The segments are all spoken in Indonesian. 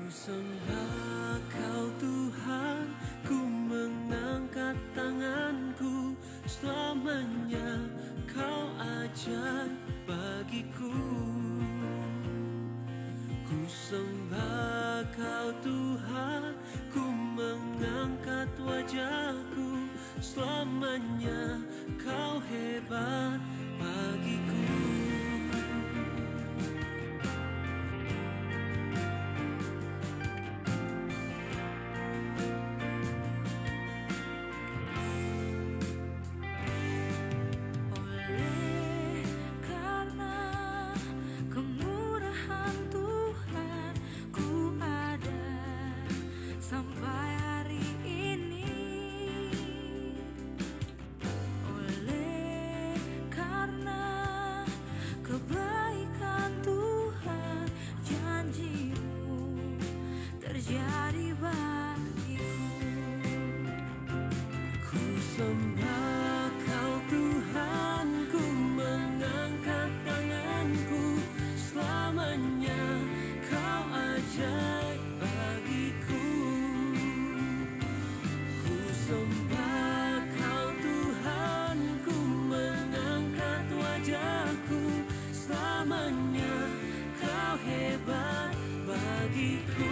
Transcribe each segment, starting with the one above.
Sembah Kau Tuhan, ku mengangkat tanganku, selamanya Kau ajaib bagiku. Ku sembah Kau Tuhan, ku mengangkat wajahku, selamanya Kau hebat bagiku. Terjadi bagiku. Ku sembah Kau Tuhan, ku mengangkat tanganku, selamanya Kau ajaib bagiku. Ku sembah Kau Tuhan, ku mengangkat wajahku, selamanya Kau hebat bagiku.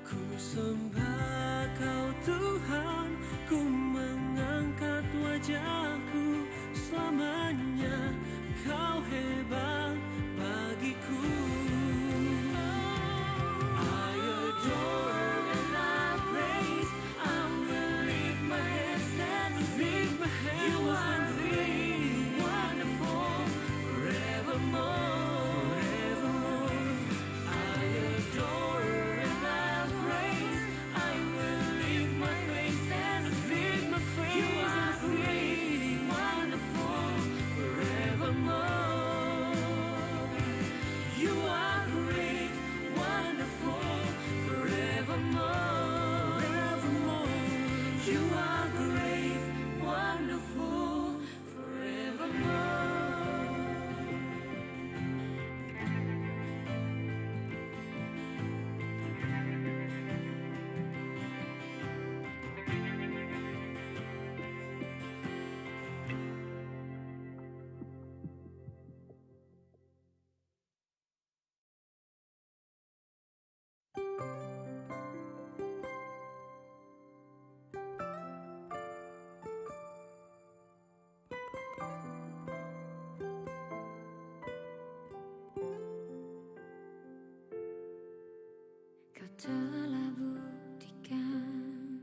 Ku sembah Kau Tuhan, ku mengangkat wajahku, selamanya Kau hebat bagiku. I adore and I praise, I will lift my hands and lift my hands. You are great, wonderful, forevermore. Kau telah buktikan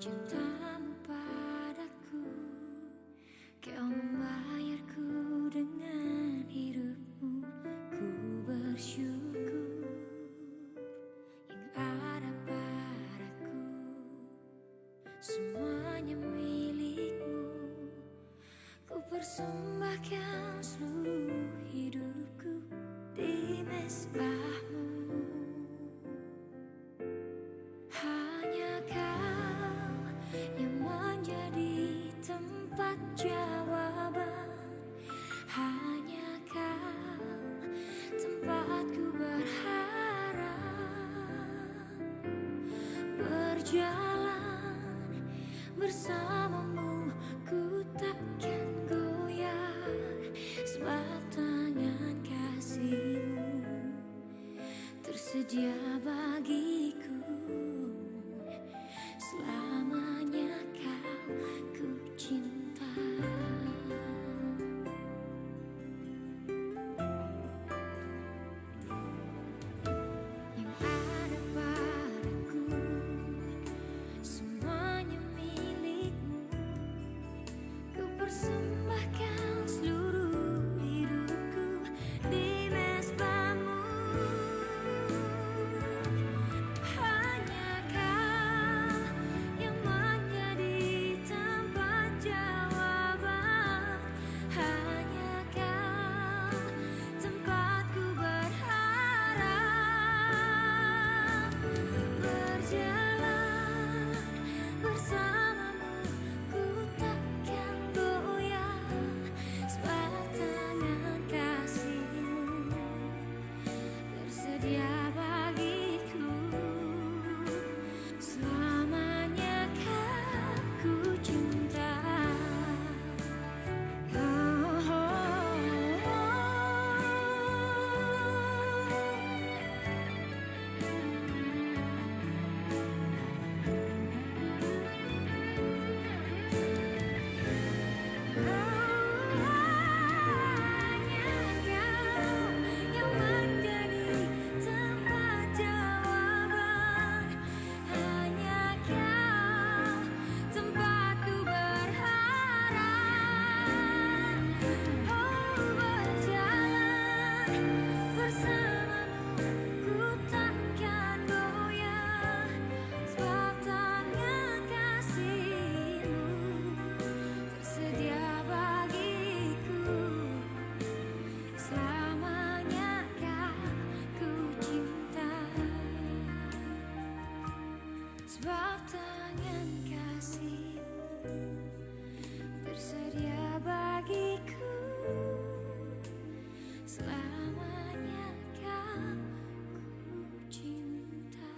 cintamu padaku. Kau membayarku dengan hidupmu. Ku bersyukur yang ada padaku, semuanya milikmu. Ku persembahkan seluruh hidupku di mezbahmu. Yang menjadi tempat jawaban, hanya Kau tempatku berharap. Berjalan bersamamu ku takkan goyah, sebab tangan kasih-Mu tersedia bagiku. Selamanya Kau ku cinta. Yang ada padaku kasih-Mu tersedia bagiku. Selamanya Kau ku cinta.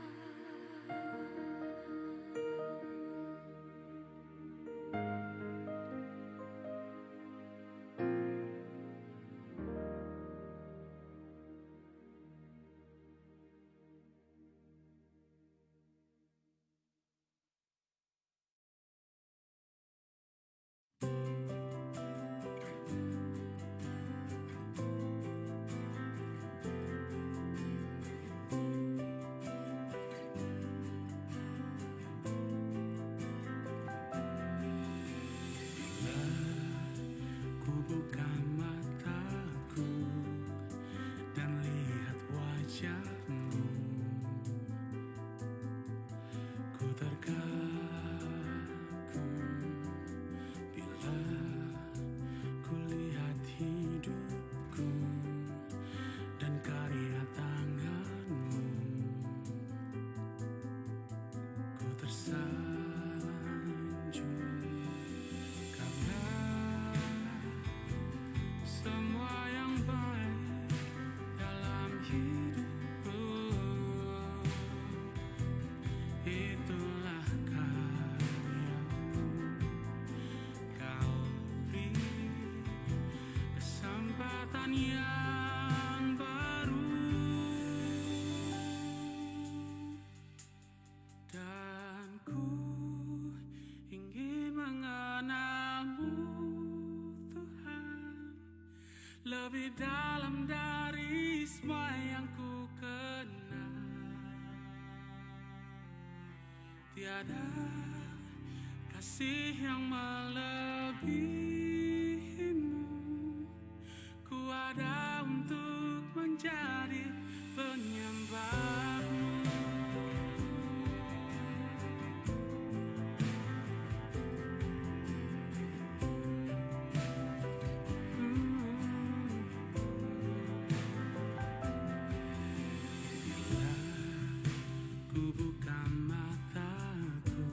Ku buka mataku dan lihat wajah-Mu, ku terkagum bila ku lihat hidupku dan karya tangan-Mu. Ku tersanjung karena semua yang baik dalam hidupku, itulah karya-Mu. Kau beri kesempatan yang baru, dan ku ingin mengenal-Mu, Tuhan, lebih dalam dari semua yang ku kenal. Tiada kasih yang melebihi-Mu. Ku ada untuk menjadi penyembah-Mu. Bila ku buka mataku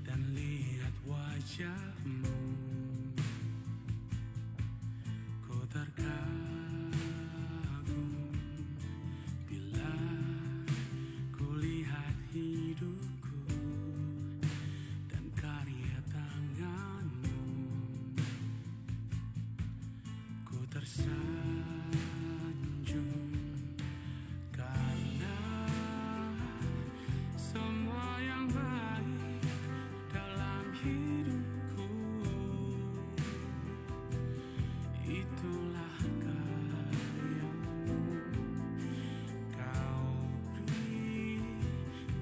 dan lihat wajah-Mu, ku terkagum bila ku lihat hidupku dan karya tangan-Mu. Ku tersanjung karena semua yang baik dalam hidupku, itulah karya-Mu. Kau beri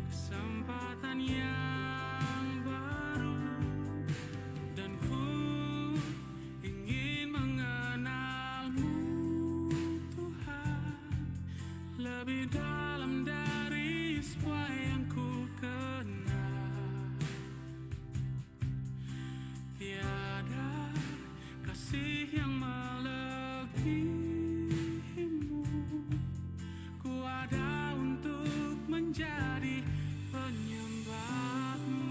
kesempatan yang baru, dan ku ingin mengenal-Mu, Tuhan, lebih dalam dari semua yang ku kenal. Tiada kasih yang melebihi-Mu. Ku ada untuk menjadi penyembah-Mu.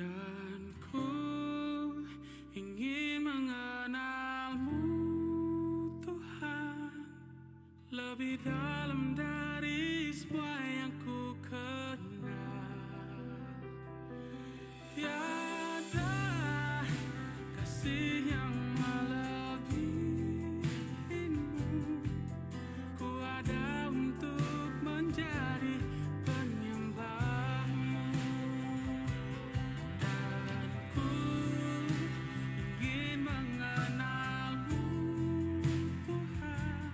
Dan ku ingin mengenal-Mu, Tuhan, lebih dalam dari semua yang ku kenal. Tiada kasih yang melebihi-Mu. Ku ada untuk menjadi penyembah-Mu. Dan ku ingin mengenal-Mu, Tuhan,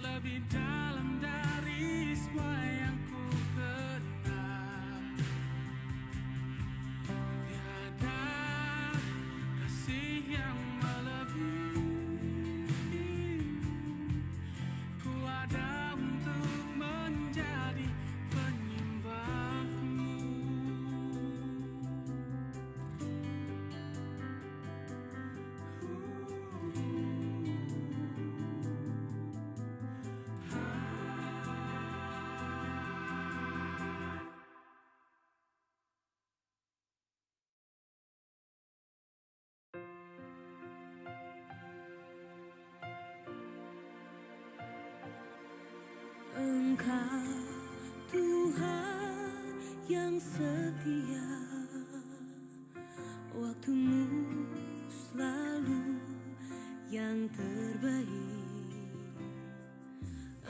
lebih dalam dari semua yang ku kenal. Tiada kasih yang melebihi-Mu. Engkau Tuhan yang setia, waktumu selalu yang terbaik.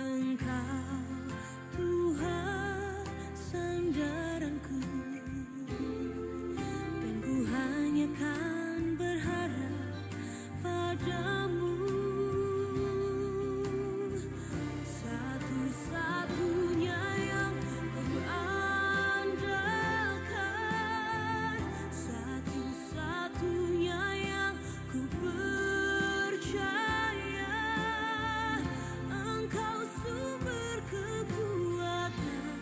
Engkau Tuhan sandaranku, dan ku hanya kan berharap padamu. Satu-satunya yang ku andalkan, satu-satunya yang ku percaya. Engkau sumber kekuatan,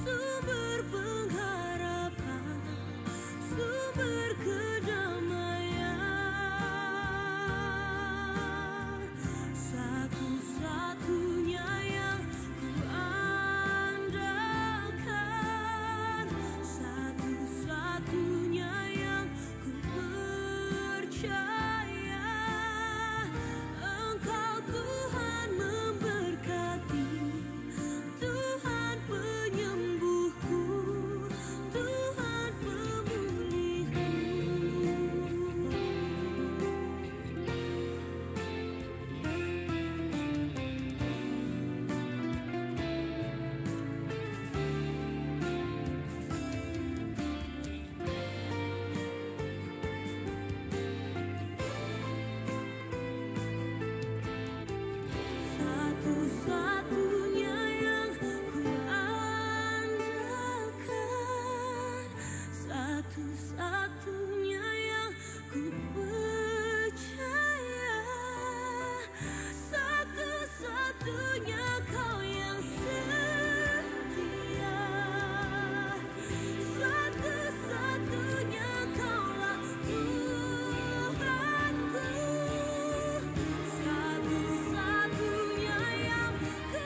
sumber pengharapan, sumber kedamaian. Satu-satunya yang ku andalkan, satu-satunya yang ku percaya. Engkau Tuhan memberkati, Tuhan penyembuhku, Tuhan pemulihku. Satu-satunya yang ku andalkan, satu-satunya yang ku percaya. Satu-satunya Kau yang setia, satu-satunya Kaulah Tuhanku. Satu-satunya yang ku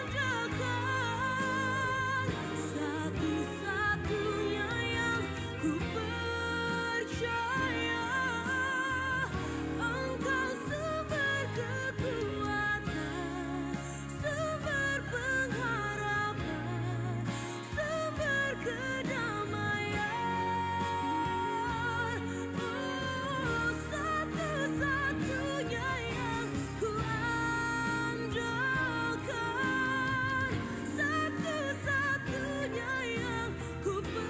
andalkan, satu-satunya yang ku percaya. Engkau sumber kekuatan, sumber pengharapan, sumber kedamaian. Oh, satu-satunya yang ku andalkan, satu-satunya yang ku percaya.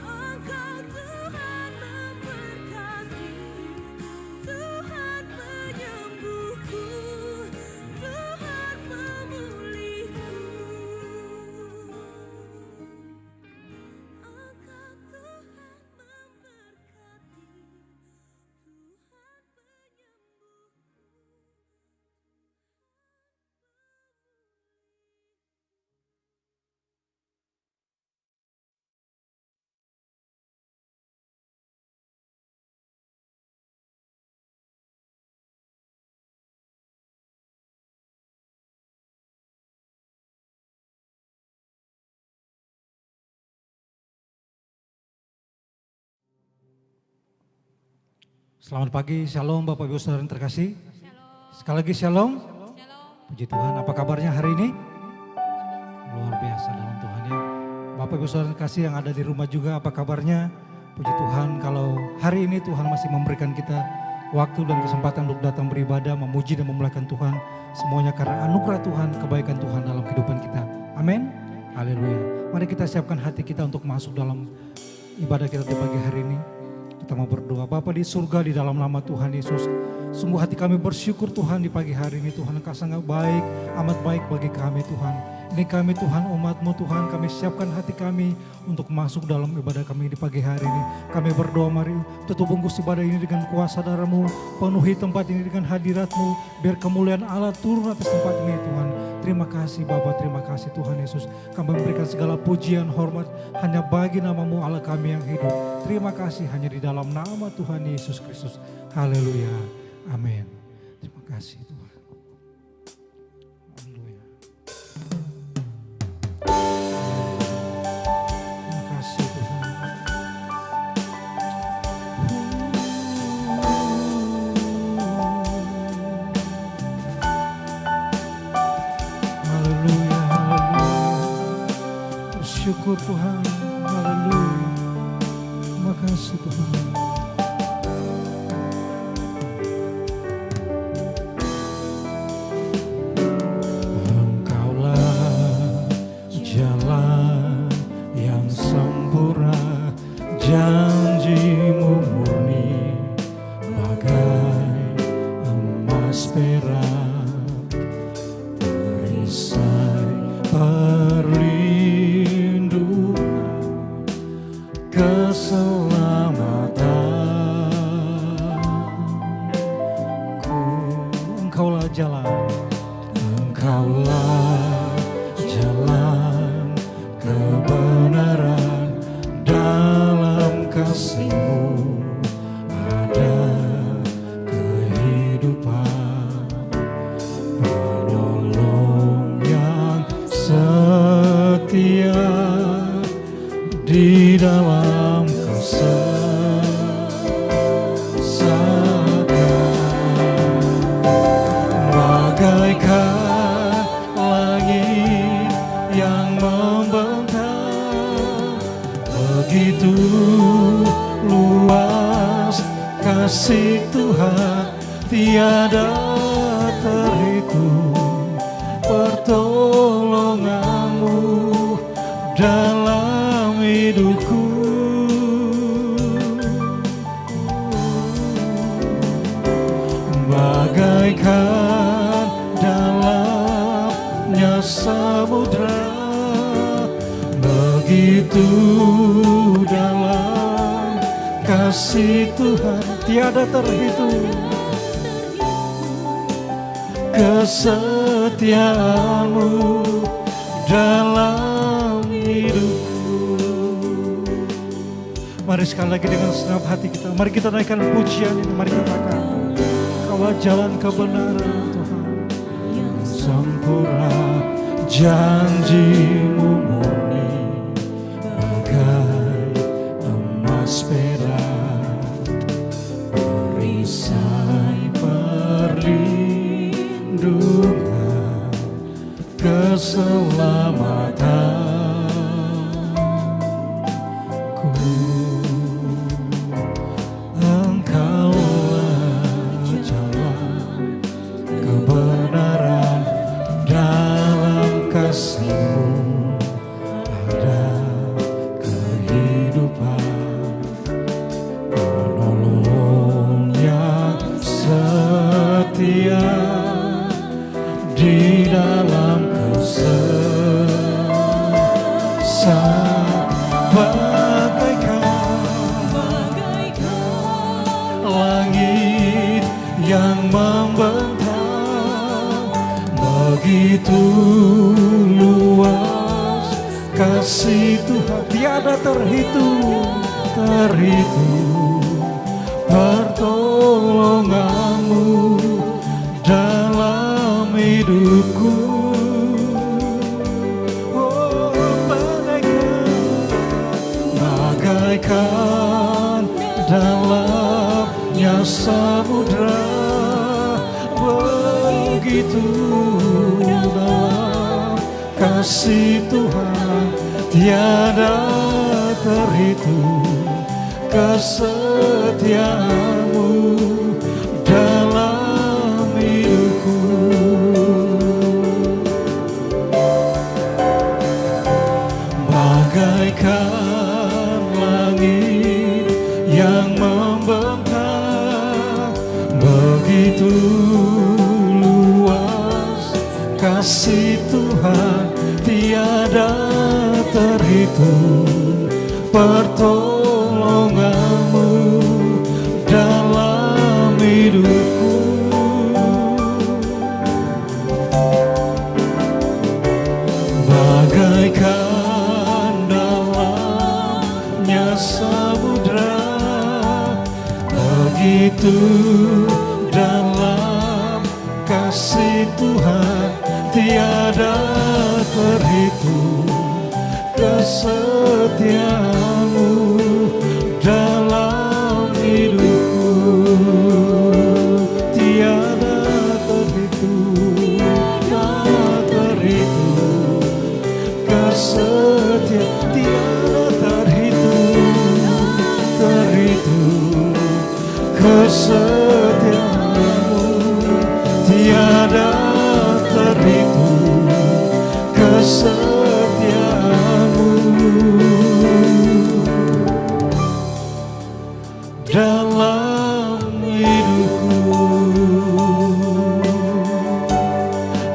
Engkau Tuhan memberkati, Tuhan penyembuhku, Tuhan pemulihku. Engkau Tuhan memberkati, Tuhan penyembuhku. Selamat pagi, shalom Bapak Ibu Saudara yang terkasih. Sekali lagi shalom. Puji Tuhan, apa kabarnya hari ini? Luar biasa dalam Tuhan ya. Bapak Ibu Saudara yang terkasih yang ada di rumah juga, apa kabarnya? Puji Tuhan kalau hari ini Tuhan masih memberikan kita waktu dan kesempatan untuk datang beribadah, memuji dan memuliakan Tuhan. Semuanya karena anugerah Tuhan, kebaikan Tuhan dalam kehidupan kita. Amin. Haleluya. Mari kita siapkan hati kita untuk masuk dalam ibadah kita di pagi hari ini. Kita mau berdoa. Bapa di surga, di dalam nama Tuhan Yesus, sungguh hati kami bersyukur Tuhan di pagi hari ini. Tuhan Engkau sangat baik, amat baik bagi kami Tuhan. Ini kami Tuhan, umat-Mu Tuhan, kami siapkan hati kami untuk masuk dalam ibadah kami di pagi hari ini. Kami berdoa, mari tutup bungkus ibadah ini dengan kuasa darah-Mu, penuhi tempat ini dengan hadirat-Mu, biar kemuliaan Allah turun atas tempat ini Tuhan. Terima kasih Bapa, terima kasih Tuhan Yesus. Kami memberikan segala pujian, hormat hanya bagi nama-Mu Allah kami yang hidup. Terima kasih hanya di dalam nama Tuhan Yesus Kristus. Haleluya. Amin. Terima kasih Tuhan. Haleluya. Terima kasih Tuhan. syukur Tuhan. Haleluya. Terima kasih Tuhan. Jalan yang sempurna, janjimu murni bagai emas perak, perisai perlindungan, keselamatan. Engkaulah jalan, Engkaulah jalan kebenaran, dalam kasih-Mu ada kehidupan, penolong yang setia di dalam kesesakan, bagaikan langit yang membentang, begitu luas kasih Tuhan, tiada terhitung pertolongan-Mu dalam hidupku. Bagaikan dalamnya samudra, begitu dalam kasih Tuhan, tiada terhitung kesetiaan-Mu dalam hidupku. Mari sekali lagi dengan segenap hati kita, mari kita naikkan pujian ini, mari katakan, Engkaulah jalan kebenaran Tuhan yang sempurna, janji-Mu murni bagai emas perak, perisai perlindungan, keselamatanku. Engkaulah jalan kebenaran, dalam kasih-Mu ada kehidupan, penolong yang setia di dalam kesesakan, bagaikan langit yang membentang, begitu luas kasih Tuhan, tiada terhitung pertolongan-Mu dalam hidupku. Oh, bagaikan dalamnya samudra, begitu dalam kasih Tuhan, tiada terhitung kesetiaan-Mu dalam hidupku. Bagaikan langit yang membentang, begitu luas kasih Tuhan, tiada terhitung pertolongan-Mu dalam hidupku. Bagaikan dalamnya samudra, begitu dalam kasih Tuhan, tiada terhitung kesetiaan-Mu dalam hidupku, tiada terhitung kesetiaan, kesetiaanmu tiada terhitung, kesetiaanmu dalam hidupku.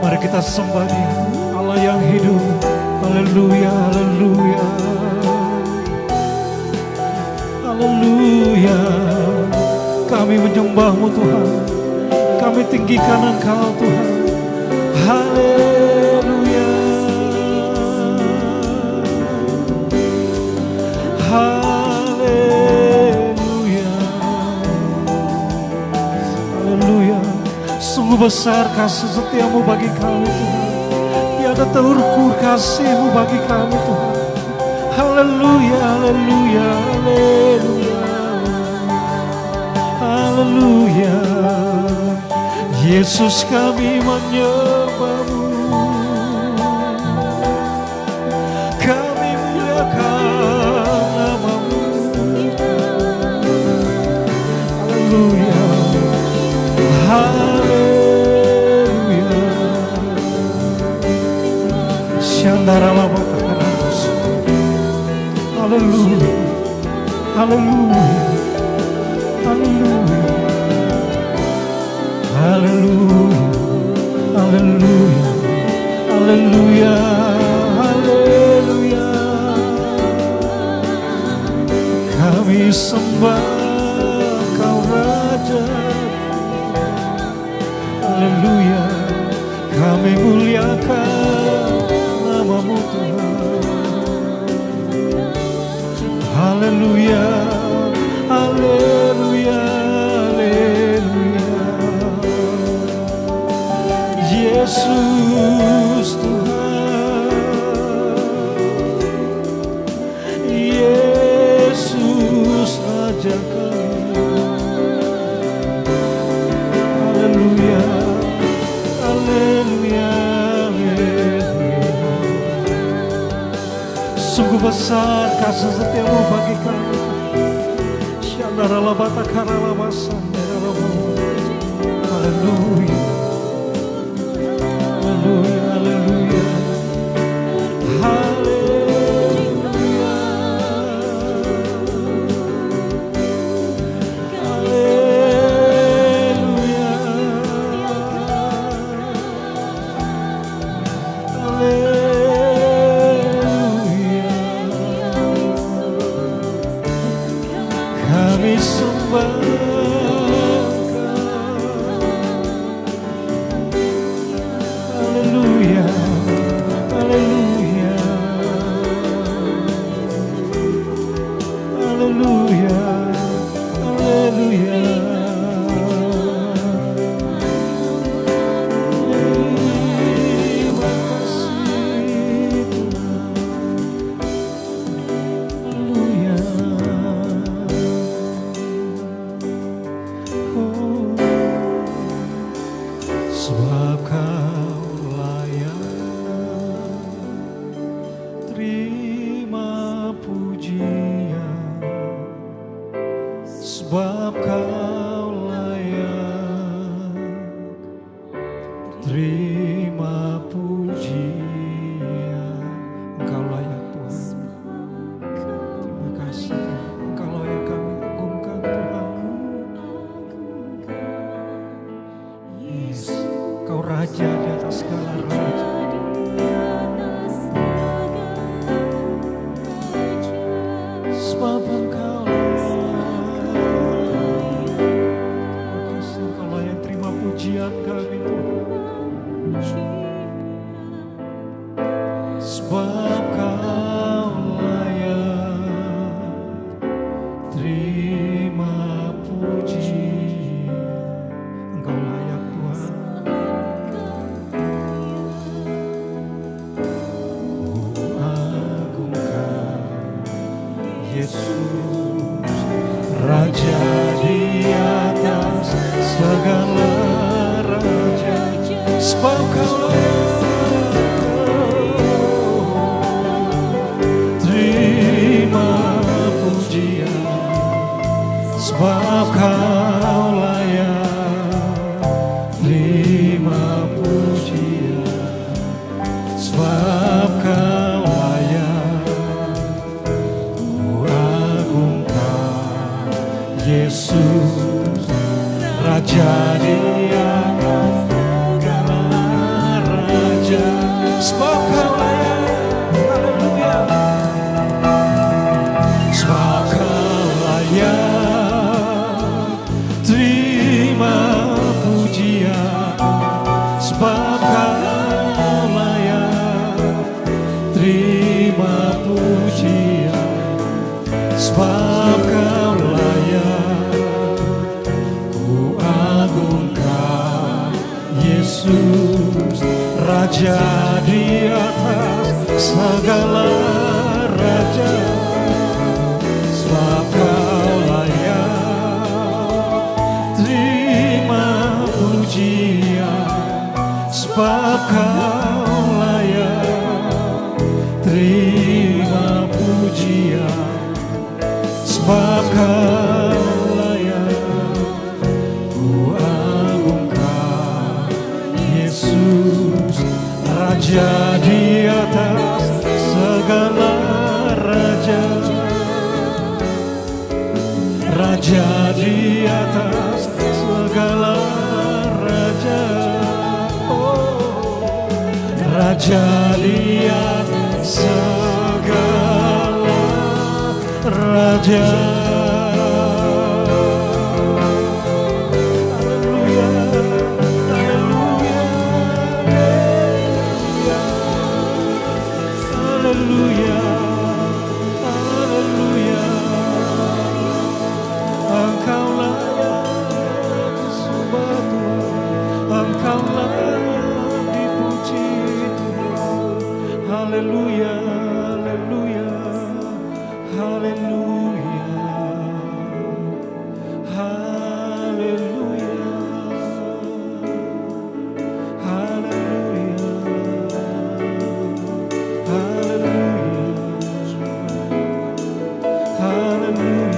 Mari kita sembah Dia, Allah yang hidup. Haleluya, haleluya, haleluya. Kami menyembah-Mu Tuhan, kami tinggikan Engkau Tuhan. Haleluya, haleluya, haleluya. Sungguh besar kasih setiamu bagi kami Tuhan, tiada terukur kasih-Mu bagi kami Tuhan. Haleluya, haleluya, haleluya, haleluya. Yesus kami menyembah-Mu, kami muliakan nama-Mu. Haleluya, haleluya. Syandara lama terus. Haleluya, haleluya, haleluya, haleluya, haleluya, haleluya, haleluya. Kami sembah Kau Raja. Haleluya, kami muliakan nama-Mu Tuhan. Haleluya, haleluya, haleluya. Yesus Tuhan, Yesus Raja kami. Haleluya, haleluya, haleluya. Sungguh besar kasih setiamu bagi kami. Syandara labata karala basandera labo. Haleluya, haleluya, haleluya, haleluya, haleluya, haleluya. Kami sembah Kau. Haleluya, haleluya, haleluya, haleluya. Terima kasih Tuhan. Haleluya. Oh, sebab Kau layak terima pujian, sebab Kau layak terima pujian. Engkau layak Tuhan. Terima kasih, Engkau layak kami agungkan Tuhan. Yes, Kau Raja di atas segala raja. Sebab Engkau layak. Terima kasih, Engkau layak terima pujian kami Tuhan. Sebab Kau layak terima pujian. Engkau layak Tuhan. Raja di atas segala raja, sebab Kau layak, haleluya, sebab Kau layak, terima pujian, sebab Kau layak, terima pujian, sebab Kau layak, ku agungkan Yesus, Raja di atas segala raja, sebab Kau layak, terima pujian, sebab Kau layak, terima pujian, sebab Kau layak, ku agungkan Yesus, Raja di atas segala raja, Raja di atas segala raja, oh, Raja di atas segala raja. Haleluya, haleluya, haleluya, haleluya. Engkau layak disembah Tuhan, Engkau layak dipuji Tuhan. Haleluya, haleluya, haleluya, haleluya, haleluya, haleluya, haleluya.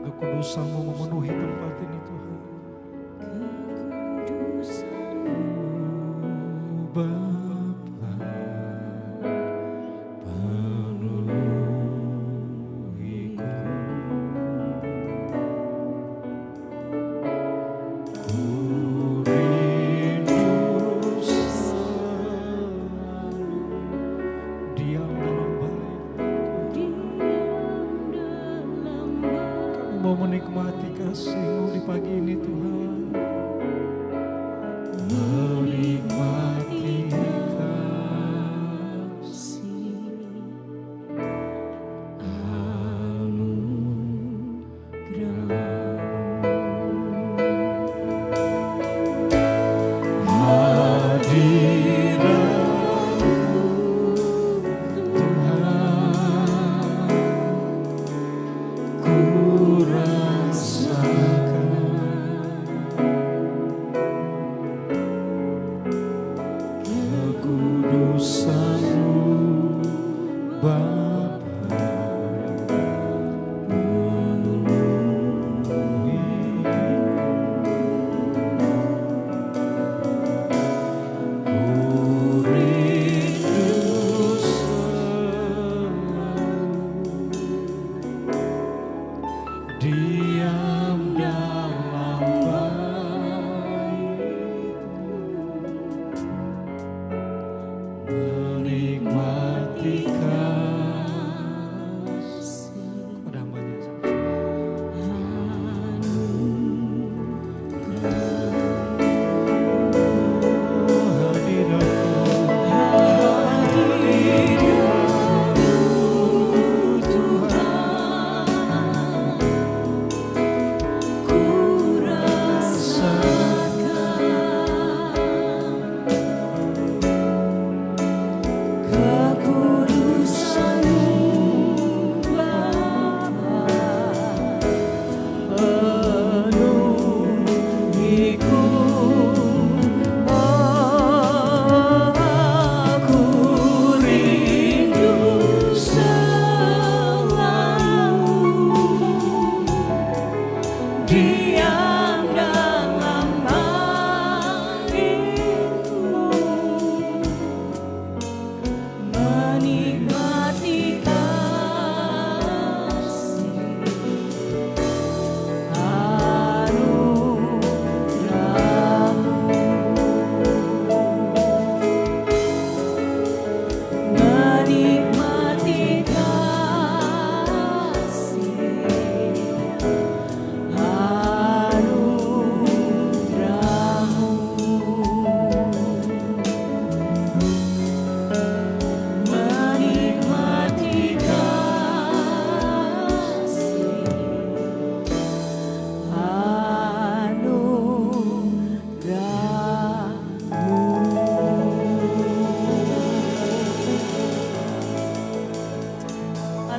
Kekudusan-Mu memenuhi tempat ini Tuhan. Kekudusan-Mu Bapa, penuhiku. Ku rindu selalu diam dalam bait. Mau menikmati kasih-Mu di pagi ini Tuhan, menikmati kasih hadirat-Mu Tuhan, ku rasakan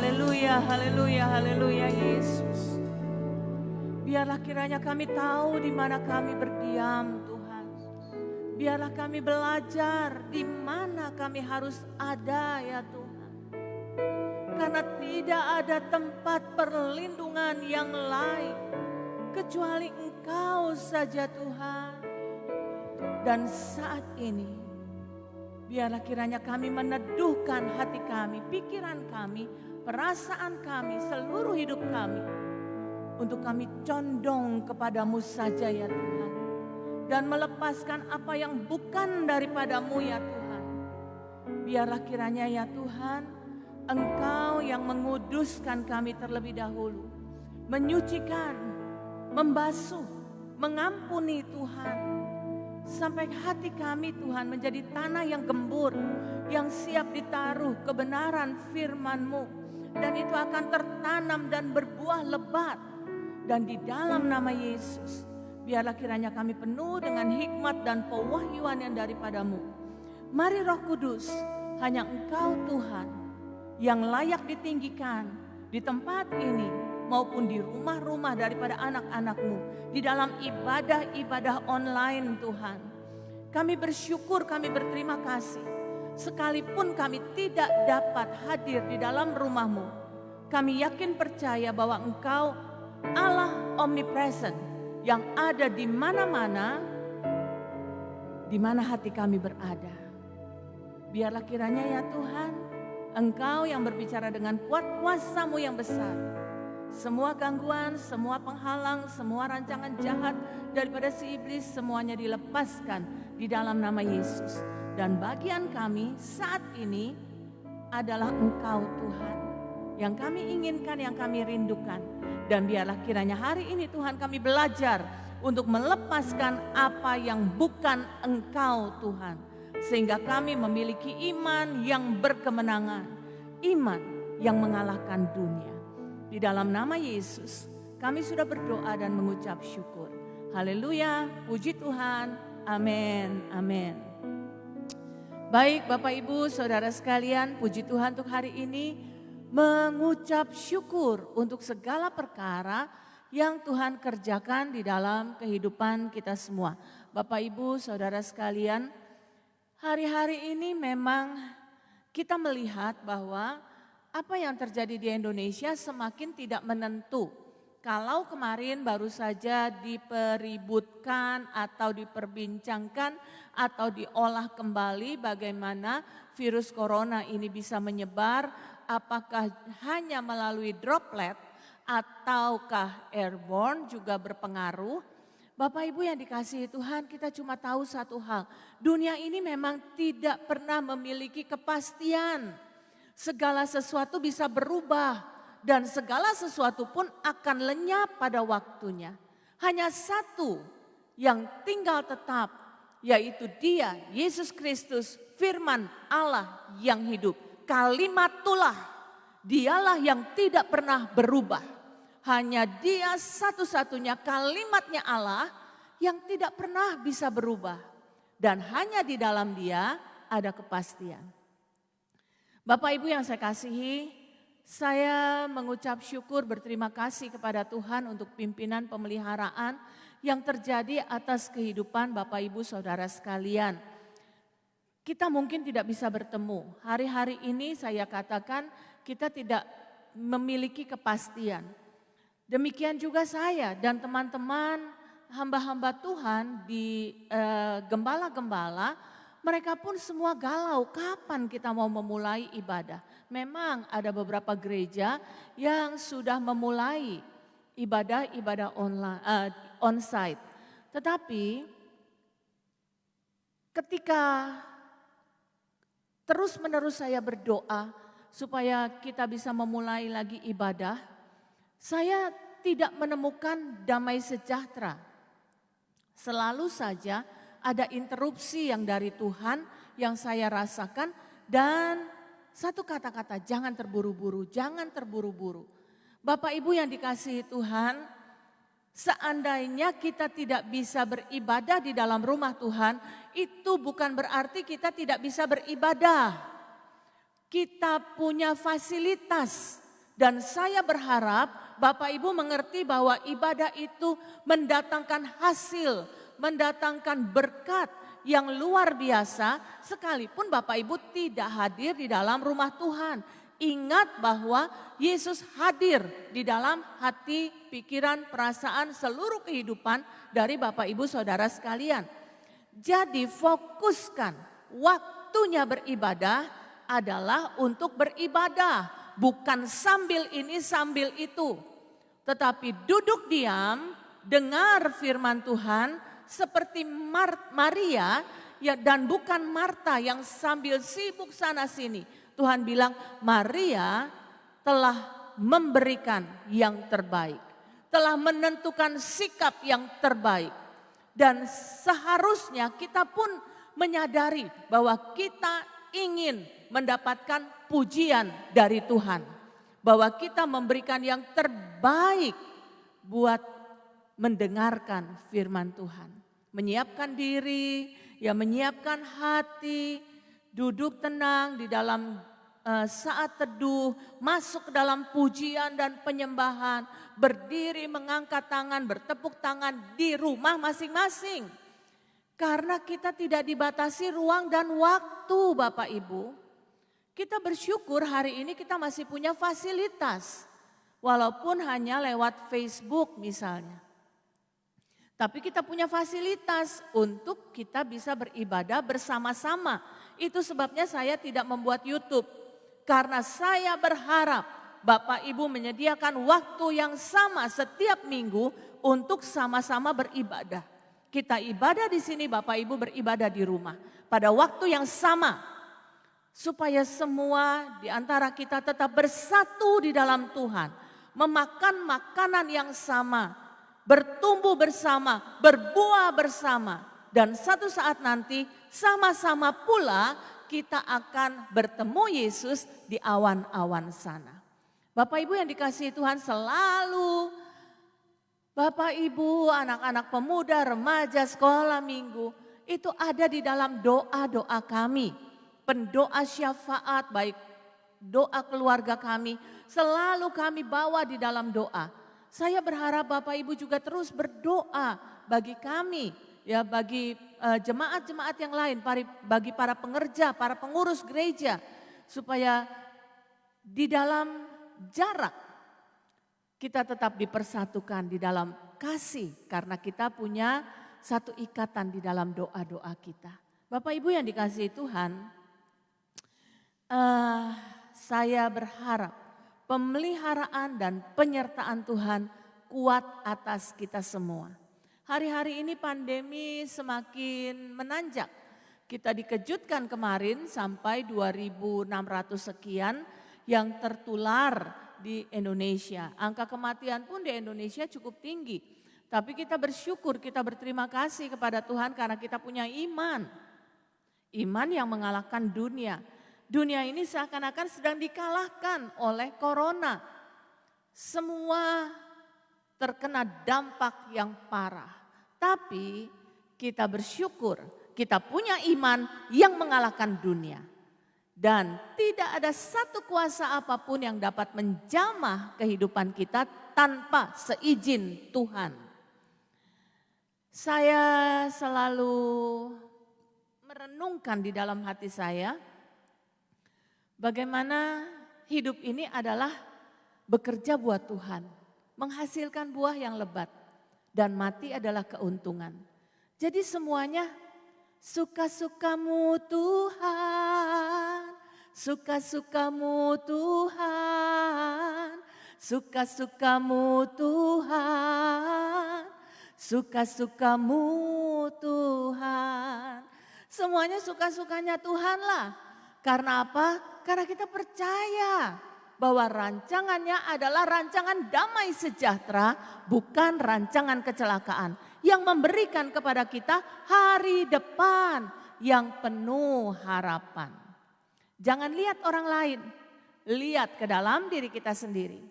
Haleluya, haleluya, haleluya Yesus. Biarlah kiranya kami tahu di mana kami berdiam Tuhan. Biarlah kami belajar di mana kami harus ada ya Tuhan. Karena tidak ada tempat perlindungan yang lain kecuali Engkau saja Tuhan. Dan saat ini biarlah kiranya kami meneduhkan hati kami, pikiran kami, perasaan kami, seluruh hidup kami. Untuk kami condong kepadamu saja ya Tuhan. Dan melepaskan apa yang bukan daripadamu ya Tuhan. Biarlah kiranya ya Tuhan, Engkau yang menguduskan kami terlebih dahulu. Menyucikan, membasuh, mengampuni Tuhan. Sampai hati kami Tuhan menjadi tanah yang gembur, yang siap ditaruh kebenaran firman-Mu. Dan itu akan tertanam dan berbuah lebat. Dan di dalam nama Yesus, biarlah kiranya kami penuh dengan hikmat dan pewahyuan yang daripadamu. Mari Roh Kudus, hanya Engkau Tuhan yang layak ditinggikan di tempat ini maupun di rumah-rumah daripada anak-anak-Mu. Di dalam ibadah-ibadah online Tuhan. Kami bersyukur, kami berterima kasih. Sekalipun kami tidak dapat hadir di dalam rumah-Mu, kami yakin percaya bahwa Engkau Allah omnipresent yang ada di mana-mana, di mana hati kami berada. Biarlah kiranya ya Tuhan, Engkau yang berbicara dengan kuat kuasa-Mu yang besar. Semua gangguan, semua penghalang, semua rancangan jahat daripada si iblis semuanya dilepaskan di dalam nama Yesus. Dan bagian kami saat ini adalah Engkau Tuhan. Yang kami inginkan, yang kami rindukan. Dan biarlah kiranya hari ini Tuhan kami belajar untuk melepaskan apa yang bukan Engkau Tuhan. Sehingga kami memiliki iman yang berkemenangan. Iman yang mengalahkan dunia. Di dalam nama Yesus kami sudah berdoa dan mengucap syukur. Haleluya, puji Tuhan, amin, amin. Baik Bapak Ibu Saudara sekalian, puji Tuhan untuk hari ini mengucap syukur untuk segala perkara yang Tuhan kerjakan di dalam kehidupan kita semua. Bapak Ibu Saudara sekalian, hari-hari ini memang kita melihat bahwa apa yang terjadi di Indonesia semakin tidak menentu. Kalau kemarin baru saja dipeributkan atau diperbincangkan atau diolah kembali bagaimana virus corona ini bisa menyebar, apakah hanya melalui droplet ataukah airborne juga berpengaruh. Bapak Ibu yang dikasihi Tuhan, kita cuma tahu satu hal, dunia ini memang tidak pernah memiliki kepastian. Segala sesuatu bisa berubah dan segala sesuatu pun akan lenyap pada waktunya. Hanya satu yang tinggal tetap, yaitu Dia, Yesus Kristus, firman Allah yang hidup. Kalimatullah, Dialah yang tidak pernah berubah. Hanya Dia satu-satunya kalimatnya Allah yang tidak pernah bisa berubah. Dan hanya di dalam Dia ada kepastian. Bapak Ibu yang saya kasihi, saya mengucap syukur berterima kasih kepada Tuhan untuk pimpinan pemeliharaan yang terjadi atas kehidupan Bapak Ibu Saudara sekalian. Kita mungkin tidak bisa bertemu. Hari-hari ini saya katakan kita tidak memiliki kepastian. Demikian juga saya dan teman-teman hamba-hamba Tuhan di gembala-gembala, mereka pun semua galau kapan kita mau memulai ibadah. Memang ada beberapa gereja yang sudah memulai ibadah-ibadah online, onsite. Tetapi ketika terus-menerus saya berdoa supaya kita bisa memulai lagi ibadah, saya tidak menemukan damai sejahtera. Selalu saja ada interupsi yang dari Tuhan yang saya rasakan dan satu kata-kata, jangan terburu-buru, jangan terburu-buru. Bapak Ibu yang dikasihi Tuhan, seandainya kita tidak bisa beribadah di dalam rumah Tuhan, itu bukan berarti kita tidak bisa beribadah. Kita punya fasilitas Dan saya berharap Bapak Ibu mengerti bahwa ibadah itu mendatangkan hasil, mendatangkan berkat yang luar biasa sekalipun Bapak Ibu tidak hadir di dalam rumah Tuhan. Ingat bahwa Yesus hadir di dalam hati, pikiran, perasaan, seluruh kehidupan dari Bapak Ibu Saudara sekalian. Jadi fokuskan waktunya beribadah adalah untuk beribadah. Bukan sambil ini sambil itu. Tetapi duduk diam, dengar firman Tuhan seperti Maria ya, dan bukan Marta yang sambil sibuk sana sini. Tuhan bilang Maria telah memberikan yang terbaik. Telah menentukan sikap yang terbaik. Dan seharusnya kita pun menyadari bahwa kita ingin mendapatkan pujian dari Tuhan. Bahwa kita memberikan yang terbaik buat mendengarkan firman Tuhan. Menyiapkan diri, ya menyiapkan hati, duduk tenang di dalam saat teduh, masuk ke dalam pujian dan penyembahan, berdiri mengangkat tangan, bertepuk tangan di rumah masing-masing. Karena kita tidak dibatasi ruang dan waktu Bapak Ibu. Kita bersyukur hari ini kita masih punya fasilitas. Walaupun hanya lewat Facebook misalnya. Tapi kita punya fasilitas untuk kita bisa beribadah bersama-sama. Itu sebabnya saya tidak membuat YouTube. Karena saya berharap Bapak Ibu menyediakan waktu yang sama setiap minggu untuk sama-sama beribadah. Kita ibadah di sini, Bapak Ibu beribadah di rumah. Pada waktu yang sama. Supaya semua di antara kita tetap bersatu di dalam Tuhan. Memakan makanan yang sama. Bertumbuh bersama, berbuah bersama. Dan satu saat nanti sama-sama pula kita akan bertemu Yesus di awan-awan sana. Bapak Ibu yang dikasihi Tuhan selalu, Bapak Ibu, anak-anak pemuda, remaja, sekolah minggu, itu ada di dalam doa-doa kami. Pendoa syafaat, baik doa keluarga kami, selalu kami bawa di dalam doa. Saya berharap Bapak Ibu juga terus berdoa bagi kami, ya bagi jemaat-jemaat yang lain, bagi para pengerja, para pengurus gereja, supaya di dalam jarak kita tetap dipersatukan di dalam kasih, karena kita punya satu ikatan di dalam doa-doa kita. Bapak Ibu yang dikasihi Tuhan, saya berharap pemeliharaan dan penyertaan Tuhan kuat atas kita semua. Hari-hari ini pandemi semakin menanjak. Kita dikejutkan kemarin sampai 2.600 sekian yang tertular di Indonesia. Angka kematian pun di Indonesia cukup tinggi. Tapi kita bersyukur, kita berterima kasih kepada Tuhan karena kita punya iman. Iman yang mengalahkan dunia. Dunia ini seakan-akan sedang dikalahkan oleh corona. Semua terkena dampak yang parah. Tapi kita bersyukur kita punya iman yang mengalahkan dunia. Dan tidak ada satu kuasa apapun yang dapat menjamah kehidupan kita tanpa seizin Tuhan. Saya selalu merenungkan di dalam hati saya, bagaimana hidup ini adalah bekerja buat Tuhan, menghasilkan buah yang lebat, dan mati adalah keuntungan. Jadi semuanya suka-sukamu Tuhan, suka-sukamu Tuhan, suka-sukamu Tuhan, suka-sukamu Tuhan. Semuanya suka-sukanya Tuhan lah. Karena apa? Karena kita percaya bahwa rancangannya adalah rancangan damai sejahtera, bukan rancangan kecelakaan. Yang memberikan kepada kita hari depan yang penuh harapan. Jangan lihat orang lain, lihat ke dalam diri kita sendiri.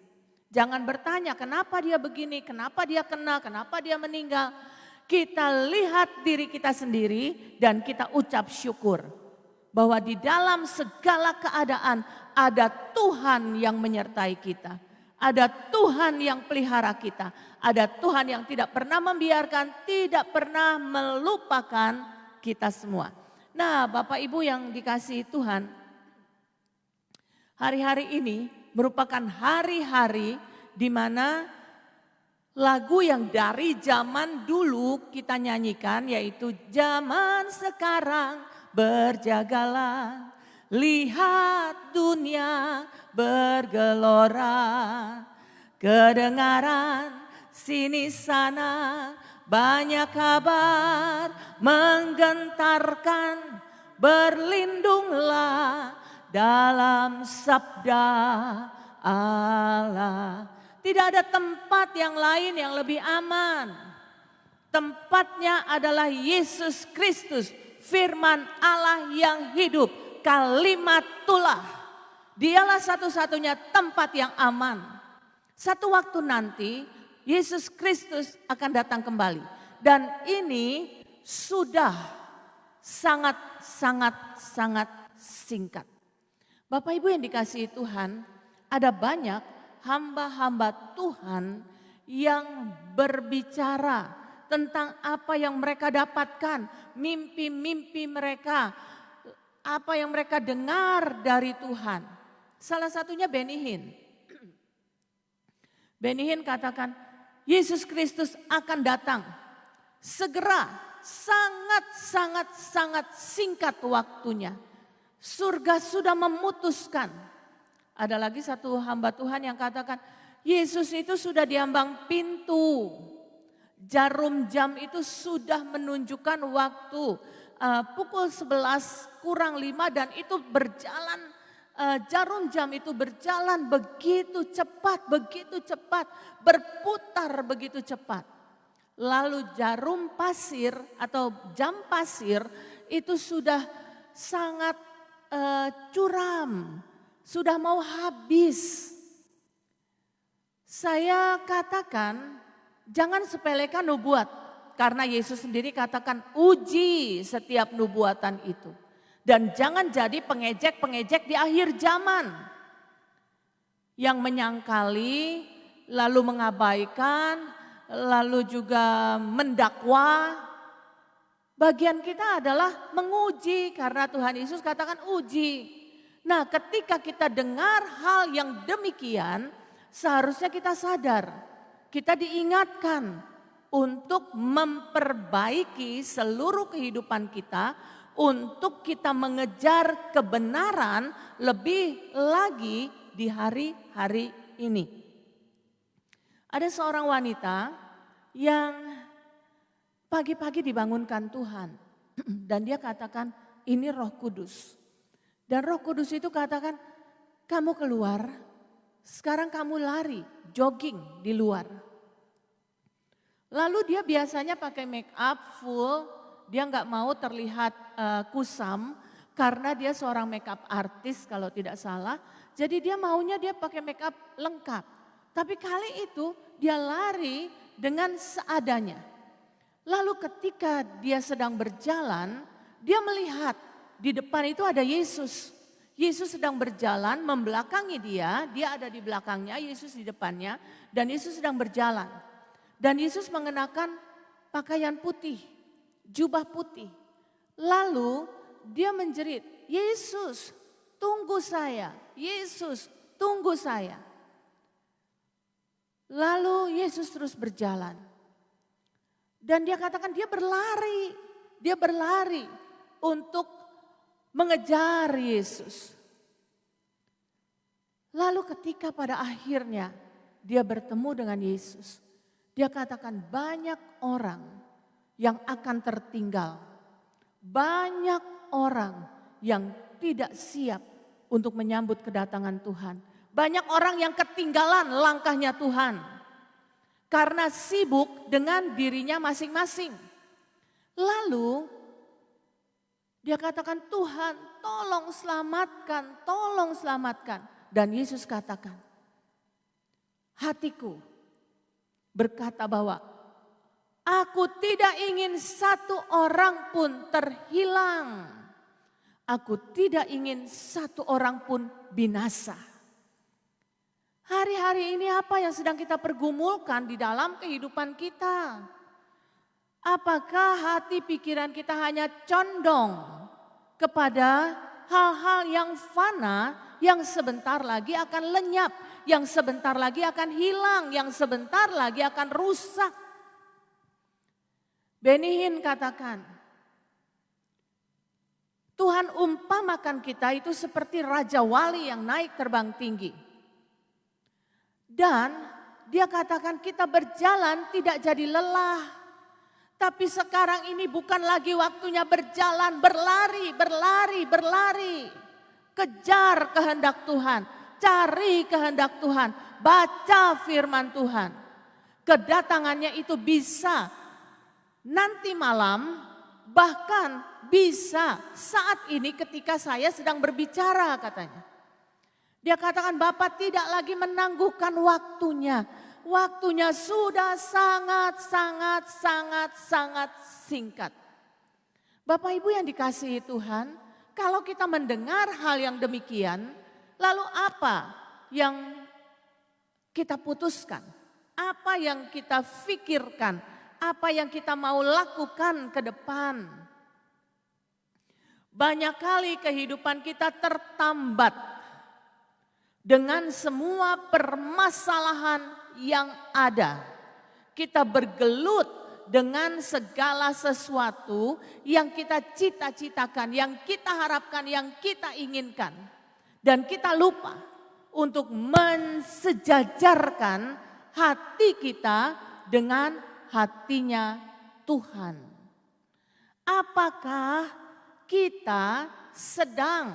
Jangan bertanya kenapa dia begini, kenapa dia kena, kenapa dia meninggal. Kita lihat diri kita sendiri dan kita ucap syukur. bahwa di dalam segala keadaan ada Tuhan yang menyertai kita. Ada Tuhan yang pelihara kita. Ada Tuhan yang tidak pernah membiarkan, tidak pernah melupakan kita semua. Nah, Bapak Ibu yang dikasihi Tuhan, hari-hari ini merupakan hari-hari di mana lagu yang dari zaman dulu kita nyanyikan, yaitu zaman sekarang berjagalah, lihat dunia bergelora, kedengaran sini sana banyak kabar menggentarkan, berlindunglah dalam sabda Allah. Tidak ada tempat yang lain yang lebih aman. Tempatnya adalah Yesus Kristus, firman Allah yang hidup, kalimatullah. Dialah satu-satunya tempat yang aman. Satu waktu nanti Yesus Kristus akan datang kembali. Dan ini sudah sangat singkat. Bapak Ibu yang dikasihi Tuhan, ada banyak hamba-hamba Tuhan yang berbicara tentang apa yang mereka dapatkan, mimpi-mimpi mereka, apa yang mereka dengar dari Tuhan. Salah satunya Benny Hinn. Benny Hinn katakan, Yesus Kristus akan datang segera, sangat singkat waktunya. Surga sudah memutuskan. Ada lagi satu hamba Tuhan yang katakan, Yesus itu sudah di ambang pintu. Jarum jam itu sudah menunjukkan waktu pukul 11 kurang 5 dan itu berjalan, jarum jam itu berjalan begitu cepat, berputar begitu cepat. Lalu jarum pasir atau jam pasir itu sudah sangat curam, sudah mau habis. Saya katakan, jangan sepelekan nubuat, karena Yesus sendiri katakan uji setiap nubuatan itu. Dan jangan jadi pengejek-pengejek di akhir zaman. Yang menyangkali, lalu mengabaikan, lalu juga mendakwa. Bagian kita adalah menguji, karena Tuhan Yesus katakan uji. Nah, ketika kita dengar hal yang demikian, seharusnya kita sadar. Kita diingatkan untuk memperbaiki seluruh kehidupan kita, untuk kita mengejar kebenaran lebih lagi di hari-hari ini. Ada seorang wanita yang pagi-pagi dibangunkan Tuhan dan dia katakan ini Roh Kudus. Dan Roh Kudus itu katakan kamu keluar, sekarang kamu lari, jogging di luar. Lalu dia biasanya pakai make up full, dia nggak mau terlihat kusam karena dia seorang make up artis kalau tidak salah. Jadi dia maunya dia pakai make up lengkap. Tapi kali itu dia lari dengan seadanya. Lalu ketika dia sedang berjalan, dia melihat di depan itu ada Yesus. Yesus sedang berjalan membelakangi dia ada di belakangnya, Yesus di depannya, dan Yesus sedang berjalan. Dan Yesus mengenakan pakaian putih, jubah putih. Lalu dia menjerit, Yesus tunggu saya, Yesus tunggu saya. Lalu Yesus terus berjalan. Dan dia katakan dia berlari untuk mengejar Yesus. Lalu ketika pada akhirnya dia bertemu dengan Yesus, dia katakan banyak orang yang akan tertinggal. Banyak orang yang tidak siap untuk menyambut kedatangan Tuhan. Banyak orang yang ketinggalan langkahnya Tuhan. Karena sibuk dengan dirinya masing-masing. Lalu dia katakan Tuhan tolong selamatkan. Dan Yesus katakan hatiku berkata bahwa aku tidak ingin satu orang pun terhilang. Aku tidak ingin satu orang pun binasa. Hari-hari ini apa yang sedang kita pergumulkan di dalam kehidupan kita? Apakah hati pikiran kita hanya condong kepada hal-hal yang fana, yang sebentar lagi akan lenyap, yang sebentar lagi akan hilang, yang sebentar lagi akan rusak? Benny Hinn katakan, Tuhan umpamakan kita itu seperti Raja Wali yang naik terbang tinggi. Dan dia katakan kita berjalan tidak jadi lelah. Tapi sekarang ini bukan lagi waktunya berjalan, berlari, berlari, berlari. Kejar kehendak Tuhan, cari kehendak Tuhan, baca firman Tuhan. Kedatangannya itu bisa nanti malam, bahkan bisa saat ini ketika saya sedang berbicara katanya. Dia katakan Bapak tidak lagi menangguhkan waktunya. Waktunya sudah sangat singkat. Bapak Ibu yang dikasihi Tuhan, kalau kita mendengar hal yang demikian, lalu apa yang kita putuskan? Apa yang kita pikirkan? Apa yang kita mau lakukan ke depan? Banyak kali kehidupan kita tertambat dengan semua permasalahan yang ada. Kita bergelut dengan segala sesuatu yang kita cita-citakan, yang kita harapkan, yang kita inginkan. Dan kita lupa untuk mensejajarkan hati kita dengan hatinya Tuhan. Apakah kita sedang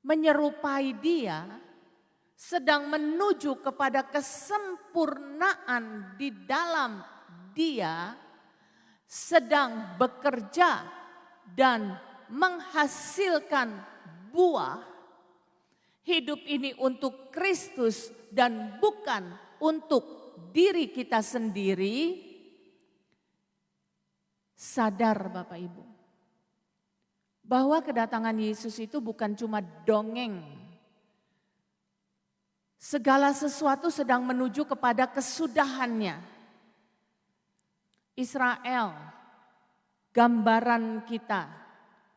menyerupai Dia, sedang menuju kepada kesempurnaan di dalam Dia, sedang bekerja dan menghasilkan buah? Hidup ini untuk Kristus dan bukan untuk diri kita sendiri. Sadar Bapak Ibu, bahwa kedatangan Yesus itu bukan cuma dongeng. Segala sesuatu sedang menuju kepada kesudahannya. Israel, gambaran kita.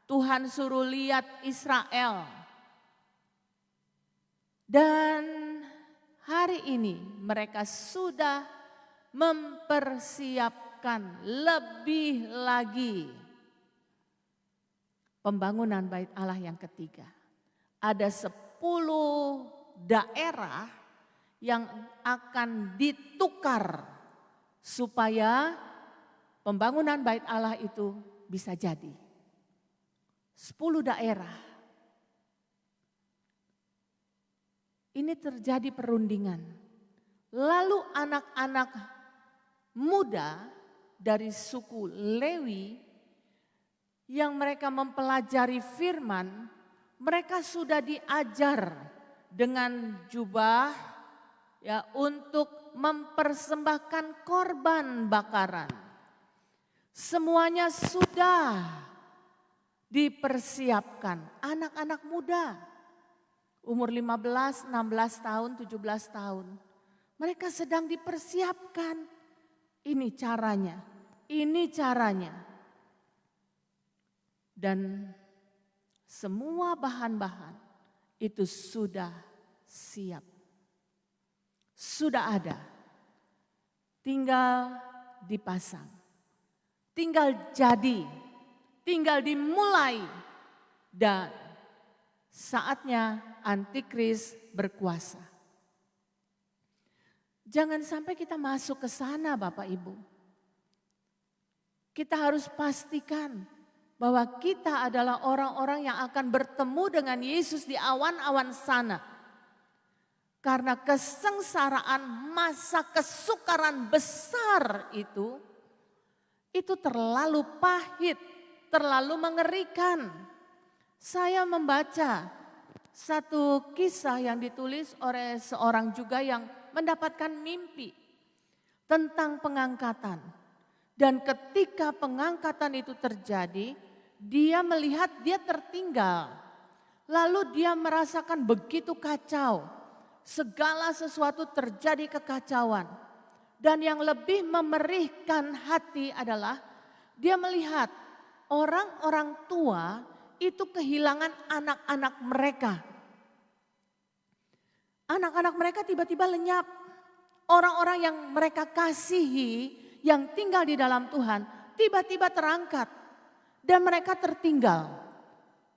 Tuhan suruh lihat Israel. Dan hari ini mereka sudah mempersiapkan lebih lagi pembangunan bait Allah yang ketiga. Ada 10 daerah yang akan ditukar supaya pembangunan bait Allah itu bisa jadi. 10 daerah. Ini terjadi perundingan. Lalu anak-anak muda dari suku Lewi yang mereka mempelajari firman, mereka sudah diajar dengan jubah ya untuk mempersembahkan korban bakaran. Semuanya sudah dipersiapkan. Anak-anak muda umur 15, 16 tahun, 17 tahun. Mereka sedang dipersiapkan. Ini caranya, ini caranya. Dan semua bahan-bahan itu sudah siap. Sudah ada. Tinggal dipasang. Tinggal jadi. Tinggal dimulai. Dan saatnya Antikris berkuasa. Jangan sampai kita masuk ke sana Bapak Ibu. Kita harus pastikan bahwa kita adalah orang-orang yang akan bertemu dengan Yesus di awan-awan sana. Karena kesengsaraan masa kesukaran besar itu terlalu pahit, terlalu mengerikan. Saya membaca satu kisah yang ditulis oleh seorang juga yang mendapatkan mimpi tentang pengangkatan. Dan ketika pengangkatan itu terjadi, dia melihat dia tertinggal. Lalu dia merasakan begitu kacau. Segala sesuatu terjadi kekacauan. Dan yang lebih memerihkan hati adalah dia melihat orang-orang tua itu kehilangan anak-anak mereka. Anak-anak mereka tiba-tiba lenyap. Orang-orang yang mereka kasihi, yang tinggal di dalam Tuhan, tiba-tiba terangkat. Dan mereka tertinggal.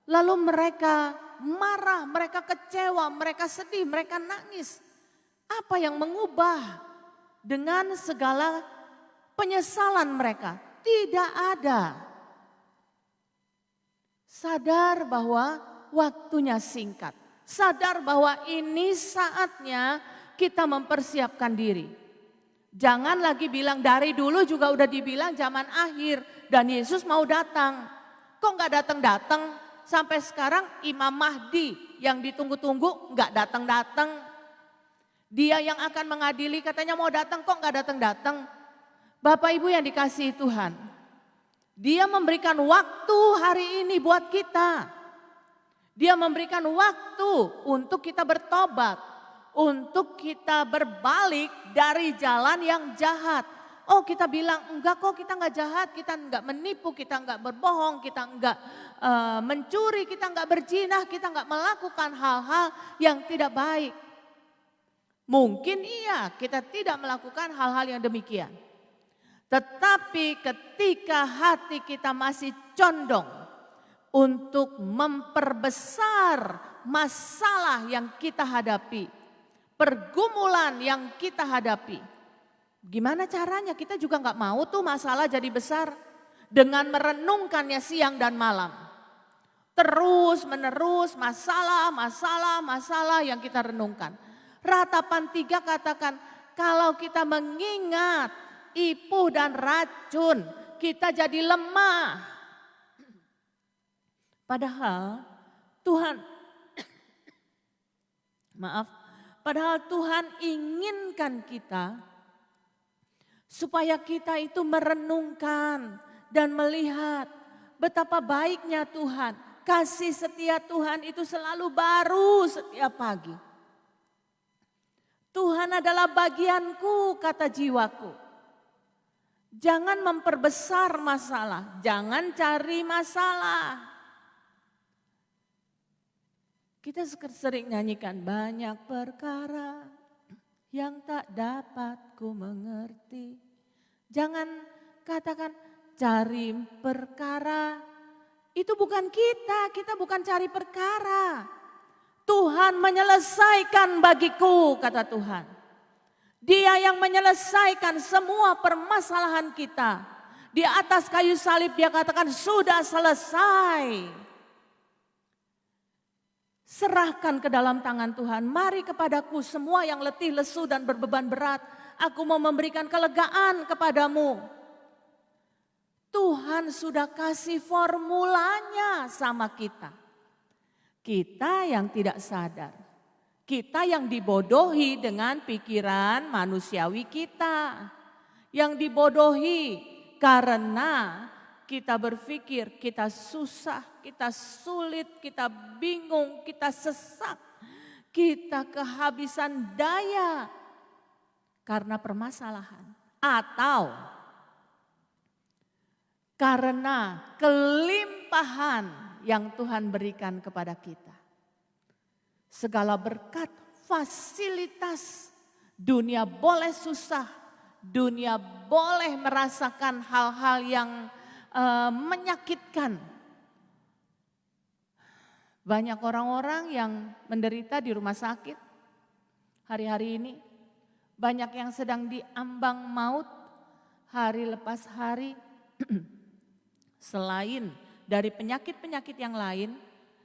Lalu mereka marah, mereka kecewa, mereka sedih, mereka nangis. Apa yang mengubah dengan segala penyesalan mereka? Tidak ada. Sadar bahwa waktunya singkat. Sadar bahwa ini saatnya kita mempersiapkan diri. Jangan lagi bilang dari dulu juga udah dibilang zaman akhir dan Yesus mau datang. Kok nggak datang-datang? Sampai sekarang Imam Mahdi yang ditunggu-tunggu nggak datang-datang. Dia yang akan mengadili katanya mau datang kok nggak datang-datang. Bapak Ibu yang dikasihi Tuhan. Dia memberikan waktu hari ini buat kita. Dia memberikan waktu untuk kita bertobat. Untuk kita berbalik dari jalan yang jahat. Oh kita bilang enggak kok kita enggak jahat, kita enggak menipu, kita enggak berbohong, kita enggak mencuri, kita enggak berzinah, kita enggak melakukan hal-hal yang tidak baik. Mungkin iya kita tidak melakukan hal-hal yang demikian. Tetapi ketika hati kita masih condong untuk memperbesar masalah yang kita hadapi, pergumulan yang kita hadapi. Gimana caranya? Kita juga nggak mau tuh masalah jadi besar dengan merenungkannya siang dan malam. Terus menerus masalah yang kita renungkan. Ratapan 3 katakan kalau kita mengingat ipuh dan racun kita jadi lemah. Padahal Tuhan inginkan kita supaya kita itu merenungkan dan melihat betapa baiknya Tuhan. Kasih setia Tuhan itu selalu baru setiap pagi. Tuhan adalah bagianku, kata jiwaku. Jangan memperbesar masalah, jangan cari masalah. Kita sering nyanyikan banyak perkara yang tak dapat ku mengerti. Jangan katakan cari perkara. Itu bukan kita bukan cari perkara. Tuhan menyelesaikan bagiku, kata Tuhan. Dia yang menyelesaikan semua permasalahan kita. Di atas kayu salib dia katakan sudah selesai. Serahkan ke dalam tangan Tuhan. Mari kepadaku semua yang letih, lesu dan berbeban berat. Aku mau memberikan kelegaan kepadamu. Tuhan sudah kasih formulanya sama kita. Kita yang tidak sadar. Kita yang dibodohi dengan pikiran manusiawi kita. Yang dibodohi karena kita berpikir kita susah, kita sulit, kita bingung, kita sesak. Kita kehabisan daya karena permasalahan. Atau karena kelimpahan yang Tuhan berikan kepada kita. Segala berkat, fasilitas, dunia boleh susah, dunia boleh merasakan hal-hal yang menyakitkan. Banyak orang-orang yang menderita di rumah sakit hari-hari ini. Banyak yang sedang diambang maut hari lepas hari. Selain dari penyakit-penyakit yang lain,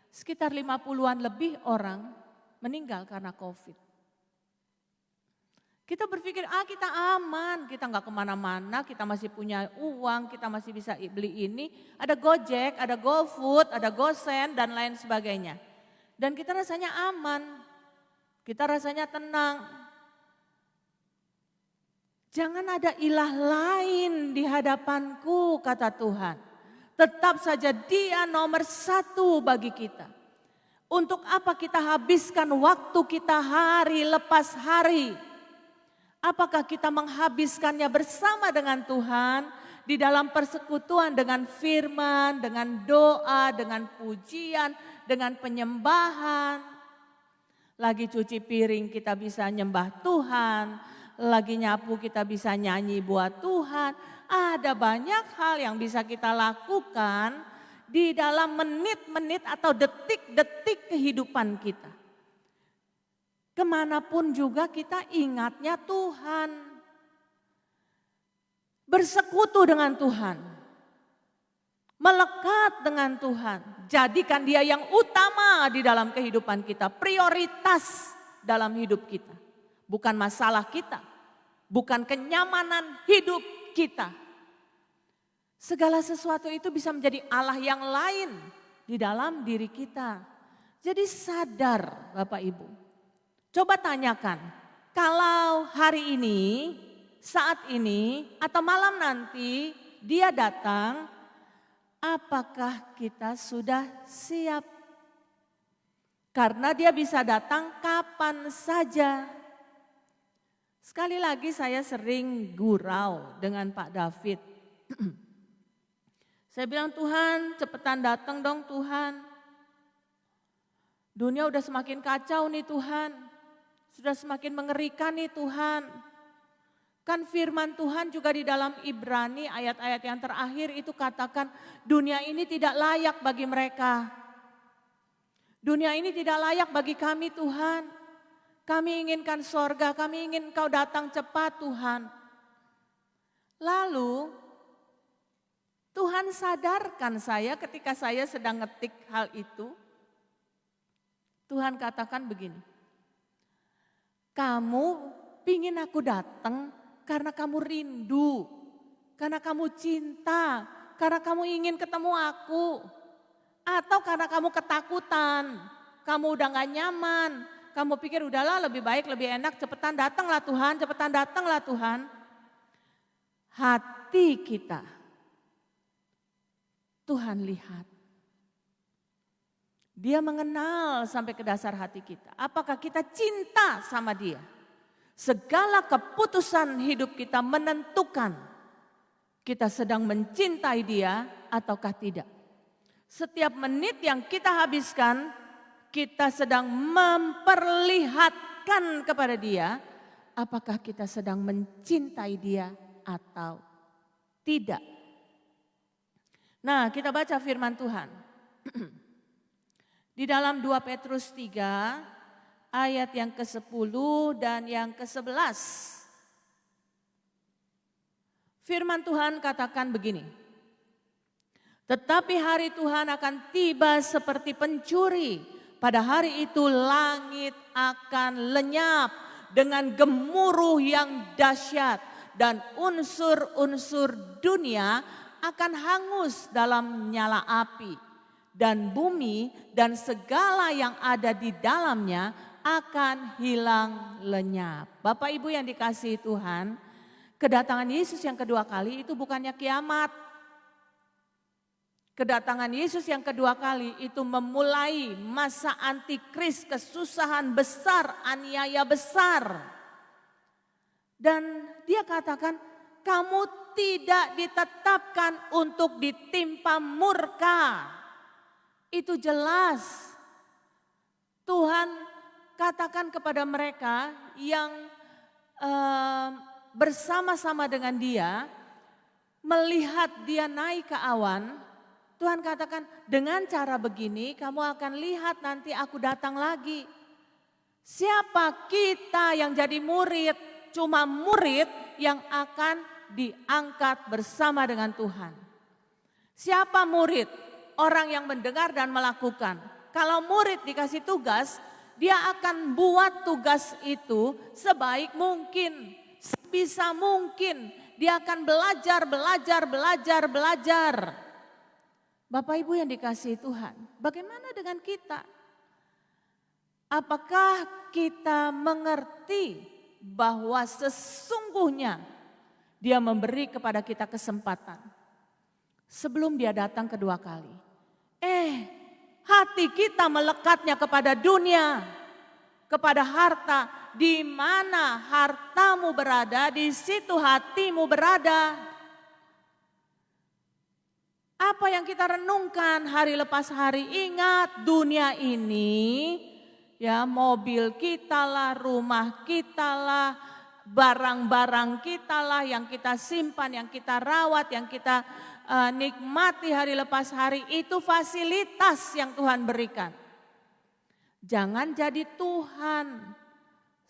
sekitar 50-an lebih orang meninggal karena COVID. Kita berpikir, kita aman, kita nggak kemana-mana, kita masih punya uang, kita masih bisa beli ini. Ada Gojek, ada GoFood, ada GoSend dan lain sebagainya. Dan kita rasanya aman, kita rasanya tenang. Jangan ada ilah lain di hadapanku, kata Tuhan. Tetap saja Dia nomor satu bagi kita. Untuk apa kita habiskan waktu kita hari lepas hari? Apakah kita menghabiskannya bersama dengan Tuhan di dalam persekutuan dengan firman, dengan doa, dengan pujian, dengan penyembahan? Lagi cuci piring kita bisa nyembah Tuhan, lagi nyapu kita bisa nyanyi buat Tuhan. Ada banyak hal yang bisa kita lakukan di dalam menit-menit atau detik-detik kehidupan kita. Kemanapun juga kita ingatnya Tuhan. Bersekutu dengan Tuhan. Melekat dengan Tuhan. Jadikan Dia yang utama di dalam kehidupan kita. Prioritas dalam hidup kita. Bukan masalah kita. Bukan kenyamanan hidup kita. Segala sesuatu itu bisa menjadi Allah yang lain di dalam diri kita. Jadi sadar Bapak Ibu. Coba tanyakan, kalau hari ini, saat ini, atau malam nanti Dia datang, apakah kita sudah siap? Karena Dia bisa datang kapan saja. Sekali lagi saya sering gurau dengan Pak David. Saya bilang, Tuhan cepetan datang dong Tuhan. Dunia udah semakin kacau nih Tuhan. Sudah semakin mengerikan nih Tuhan. Kan firman Tuhan juga di dalam Ibrani ayat-ayat yang terakhir itu katakan dunia ini tidak layak bagi mereka. Dunia ini tidak layak bagi kami Tuhan. Kami inginkan sorga, kami ingin Kau datang cepat Tuhan. Lalu Tuhan sadarkan saya ketika saya sedang ngetik hal itu. Tuhan katakan begini. Kamu pingin aku datang karena kamu rindu. Karena kamu cinta. Karena kamu ingin ketemu aku. Atau karena kamu ketakutan. Kamu udah gak nyaman. Kamu pikir udahlah lebih baik, lebih enak. Cepetan datanglah Tuhan, cepetan datanglah Tuhan. Hati kita. Tuhan lihat. Dia mengenal sampai ke dasar hati kita. Apakah kita cinta sama Dia? Segala keputusan hidup kita menentukan kita sedang mencintai Dia ataukah tidak. Setiap menit yang kita habiskan, kita sedang memperlihatkan kepada Dia apakah kita sedang mencintai Dia atau tidak. Nah, kita baca firman Tuhan. Di dalam 2 Petrus 3 ayat yang ke-10 dan yang ke-11. Firman Tuhan katakan begini. Tetapi hari Tuhan akan tiba seperti pencuri. Pada hari itu langit akan lenyap dengan gemuruh yang dahsyat. Dan unsur-unsur dunia akan hangus dalam nyala api. Dan bumi dan segala yang ada di dalamnya akan hilang lenyap. Bapak Ibu yang dikasihi Tuhan, kedatangan Yesus yang kedua kali itu bukannya kiamat. Kedatangan Yesus yang kedua kali itu memulai masa antikris, kesusahan besar, aniaya besar. Dan Dia katakan, kamu tidak ditetapkan untuk ditimpa murka. Itu jelas. Tuhan katakan kepada mereka yang bersama-sama dengan Dia, melihat Dia naik ke awan, Tuhan katakan dengan cara begini kamu akan lihat nanti aku datang lagi. Siapa kita yang jadi murid? Cuma murid yang akan diangkat bersama dengan Tuhan. Siapa murid? Orang yang mendengar dan melakukan. Kalau murid dikasih tugas, dia akan buat tugas itu sebaik mungkin, sebisa mungkin. Dia akan belajar. Bapak Ibu yang dikasihi Tuhan, bagaimana dengan kita? Apakah kita mengerti bahwa sesungguhnya Dia memberi kepada kita kesempatan? sebelum dia datang kedua kali. Hati kita melekatnya kepada dunia, kepada harta. Di mana hartamu berada, di situ hatimu berada. Apa yang kita renungkan hari lepas hari, ingat dunia ini, ya mobil kita lah, rumah kita lah, barang-barang kita lah yang kita simpan, yang kita rawat, yang kita nikmati hari lepas hari, itu fasilitas yang Tuhan berikan. Jangan jadi Tuhan.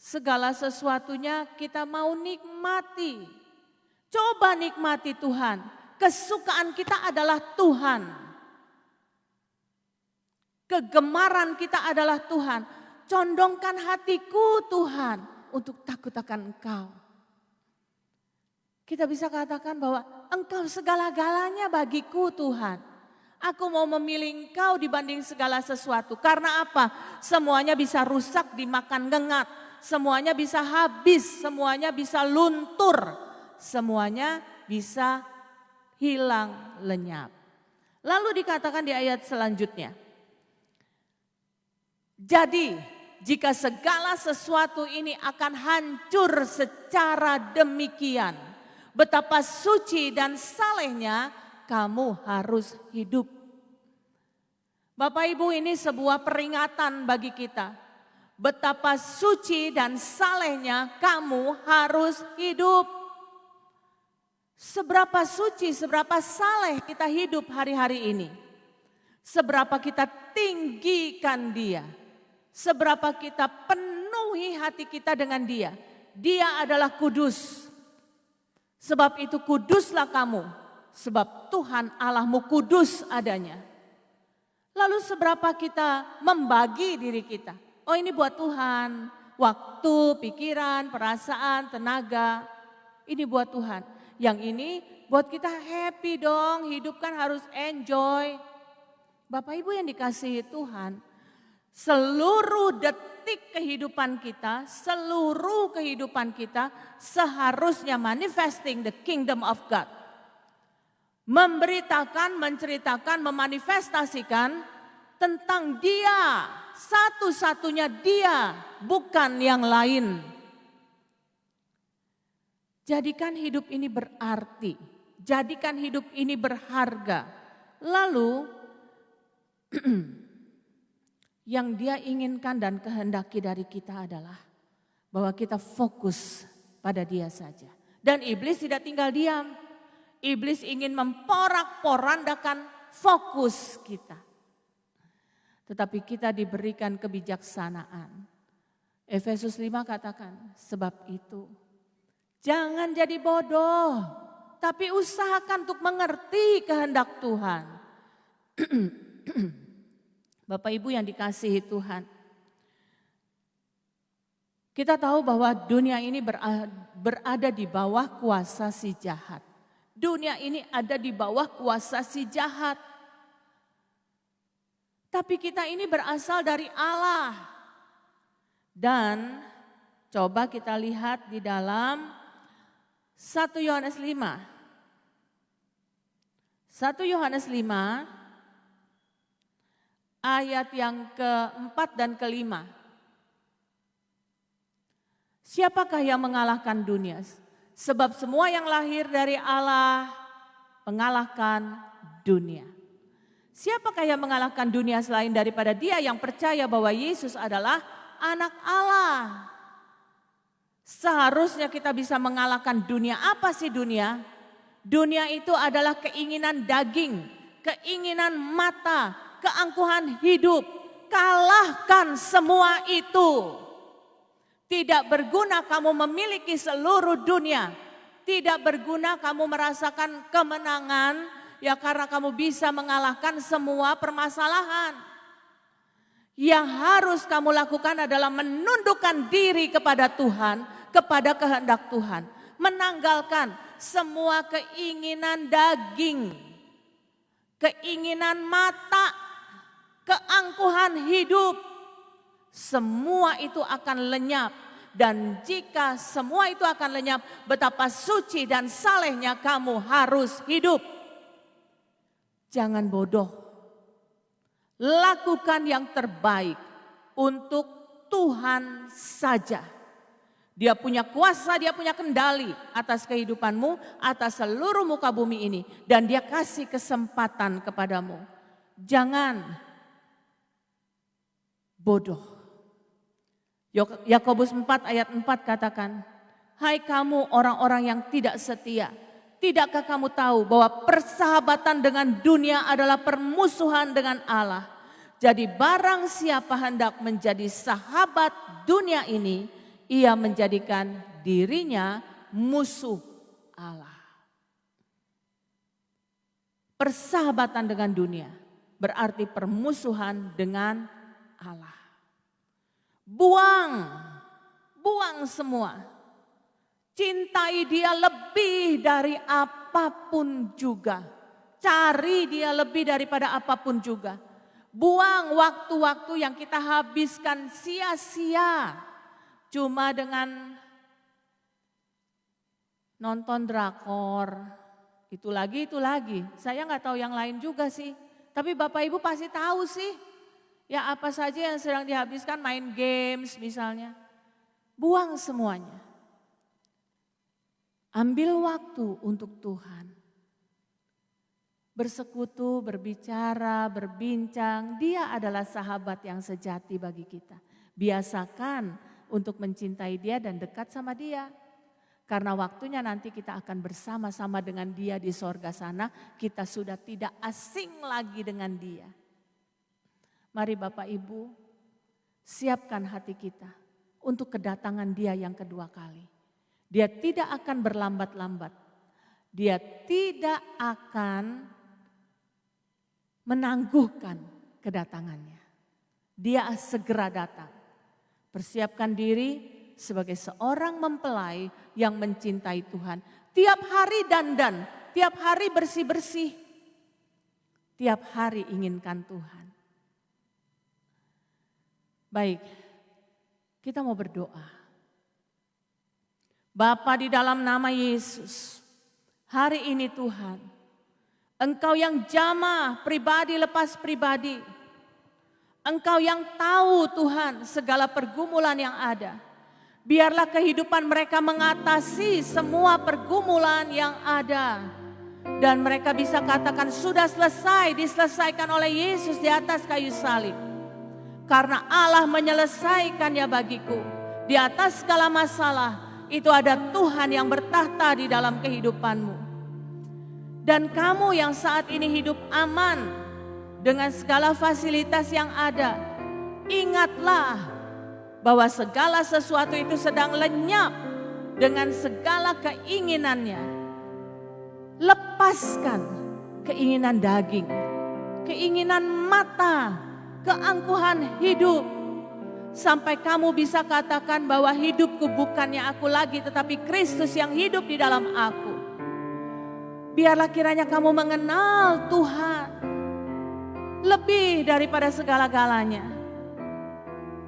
Segala sesuatunya kita mau nikmati. Coba nikmati Tuhan. Kesukaan kita adalah Tuhan. Kegemaran kita adalah Tuhan. Condongkan hatiku Tuhan untuk takut akan Engkau. Kita bisa katakan bahwa Engkau segala-galanya bagiku Tuhan. Aku mau memilih Engkau dibanding segala sesuatu. Karena apa? Semuanya bisa rusak dimakan gengat. Semuanya bisa habis, semuanya bisa luntur, semuanya bisa hilang lenyap. Lalu dikatakan di ayat selanjutnya, jadi jika segala sesuatu ini akan hancur secara demikian, betapa suci dan salehnya kamu harus hidup. Bapak Ibu, ini sebuah peringatan bagi kita. Betapa suci dan salehnya kamu harus hidup. Seberapa suci, seberapa saleh kita hidup hari-hari ini. Seberapa kita tinggikan Dia. Seberapa kita penuhi hati kita dengan Dia. Dia adalah kudus. Sebab itu kuduslah kamu. Sebab Tuhan Allahmu kudus adanya. Lalu seberapa kita membagi diri kita. Oh, ini buat Tuhan, waktu, pikiran, perasaan, tenaga, ini buat Tuhan. Yang ini buat kita happy dong, hidup kan harus enjoy. Bapak Ibu yang dikasihi Tuhan, seluruh detik kehidupan kita, seluruh kehidupan kita seharusnya manifesting the kingdom of God. Memberitakan, menceritakan, memanifestasikan tentang Dia. Satu-satunya Dia, bukan yang lain. Jadikan hidup ini berarti, jadikan hidup ini berharga. Lalu yang Dia inginkan dan kehendaki dari kita adalah bahwa kita fokus pada Dia saja. Dan iblis tidak tinggal diam. Iblis ingin memporak-porandakan fokus kita. Tetapi kita diberikan kebijaksanaan. Efesus 5 katakan, sebab itu jangan jadi bodoh, tapi usahakan untuk mengerti kehendak Tuhan. Bapak Ibu yang dikasihi Tuhan, kita tahu bahwa dunia ini berada di bawah kuasa si jahat. Dunia ini ada di bawah kuasa si jahat. Tapi kita ini berasal dari Allah. Dan coba kita lihat di dalam 1 Yohanes 5. 1 Yohanes 5 ayat yang keempat dan kelima. Siapakah yang mengalahkan dunia? Sebab semua yang lahir dari Allah mengalahkan dunia. Siapakah yang mengalahkan dunia selain daripada dia yang percaya bahwa Yesus adalah anak Allah? Seharusnya kita bisa mengalahkan dunia. Apa sih dunia? Dunia itu adalah keinginan daging, keinginan mata, keangkuhan hidup. Kalahkan semua itu. Tidak berguna kamu memiliki seluruh dunia. Tidak berguna kamu merasakan kemenangan. Ya karena kamu bisa mengalahkan semua permasalahan. Yang harus kamu lakukan adalah menundukkan diri kepada Tuhan, kepada kehendak Tuhan. Menanggalkan semua keinginan daging, keinginan mata, keangkuhan hidup. Semua itu akan lenyap. Dan jika semua itu akan lenyap, betapa suci dan salehnya kamu harus hidup. Jangan bodoh. Lakukan yang terbaik untuk Tuhan saja. Dia punya kuasa, dia punya kendali atas kehidupanmu, atas seluruh muka bumi ini. Dan dia kasih kesempatan kepadamu. Jangan bodoh. Yakobus 4 ayat 4 katakan, hai kamu orang-orang yang tidak setia, tidakkah kamu tahu bahwa persahabatan dengan dunia adalah permusuhan dengan Allah? Jadi barang siapa hendak menjadi sahabat dunia ini, ia menjadikan dirinya musuh Allah. Persahabatan dengan dunia berarti permusuhan dengan Allah. Buang semua. Cintai dia lebih dari apapun juga. Cari dia lebih daripada apapun juga. Buang waktu-waktu yang kita habiskan sia-sia. Cuma dengan nonton drakor. Itu lagi. Saya nggak tahu yang lain juga sih. Tapi Bapak Ibu pasti tahu sih. Ya apa saja yang sedang dihabiskan, main games misalnya. Buang semuanya. Ambil waktu untuk Tuhan. Bersekutu, berbicara, berbincang. Dia adalah sahabat yang sejati bagi kita. Biasakan untuk mencintai dia dan dekat sama dia. Karena waktunya nanti kita akan bersama-sama dengan dia di sorga sana. Kita sudah tidak asing lagi dengan dia. Mari Bapak Ibu, siapkan hati kita untuk kedatangan dia yang kedua kali. Dia tidak akan berlambat-lambat. Dia tidak akan menangguhkan kedatangannya. Dia segera datang. Persiapkan diri sebagai seorang mempelai yang mencintai Tuhan. Tiap hari dandan, tiap hari bersih-bersih. Tiap hari inginkan Tuhan. Baik, kita mau berdoa. Bapa di dalam nama Yesus, hari ini Tuhan, Engkau yang jamah pribadi lepas pribadi. Engkau yang tahu Tuhan segala pergumulan yang ada. Biarlah kehidupan mereka mengatasi semua pergumulan yang ada. Dan mereka bisa katakan sudah selesai, diselesaikan oleh Yesus di atas kayu salib. Karena Allah menyelesaikannya bagiku. Di atas segala masalah itu ada Tuhan yang bertahta di dalam kehidupanmu. Dan kamu yang saat ini hidup aman dengan segala fasilitas yang ada. Ingatlah bahwa segala sesuatu itu sedang lenyap dengan segala keinginannya. Lepaskan keinginan daging, keinginan mata, keangkuhan hidup. Sampai kamu bisa katakan bahwa hidupku bukannya aku lagi tetapi Kristus yang hidup di dalam aku. Biarlah kiranya kamu mengenal Tuhan lebih daripada segala-galanya.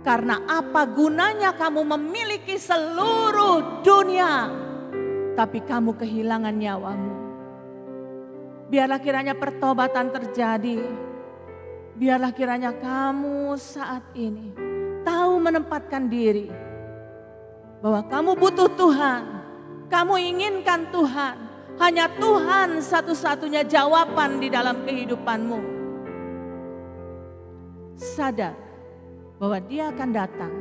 Karena apa gunanya kamu memiliki seluruh dunia tapi kamu kehilangan nyawamu. Biarlah kiranya pertobatan terjadi. Biarlah kiranya kamu saat ini tahu menempatkan diri. Bahwa kamu butuh Tuhan. Kamu inginkan Tuhan. Hanya Tuhan satu-satunya jawaban di dalam kehidupanmu. Sadar bahwa dia akan datang.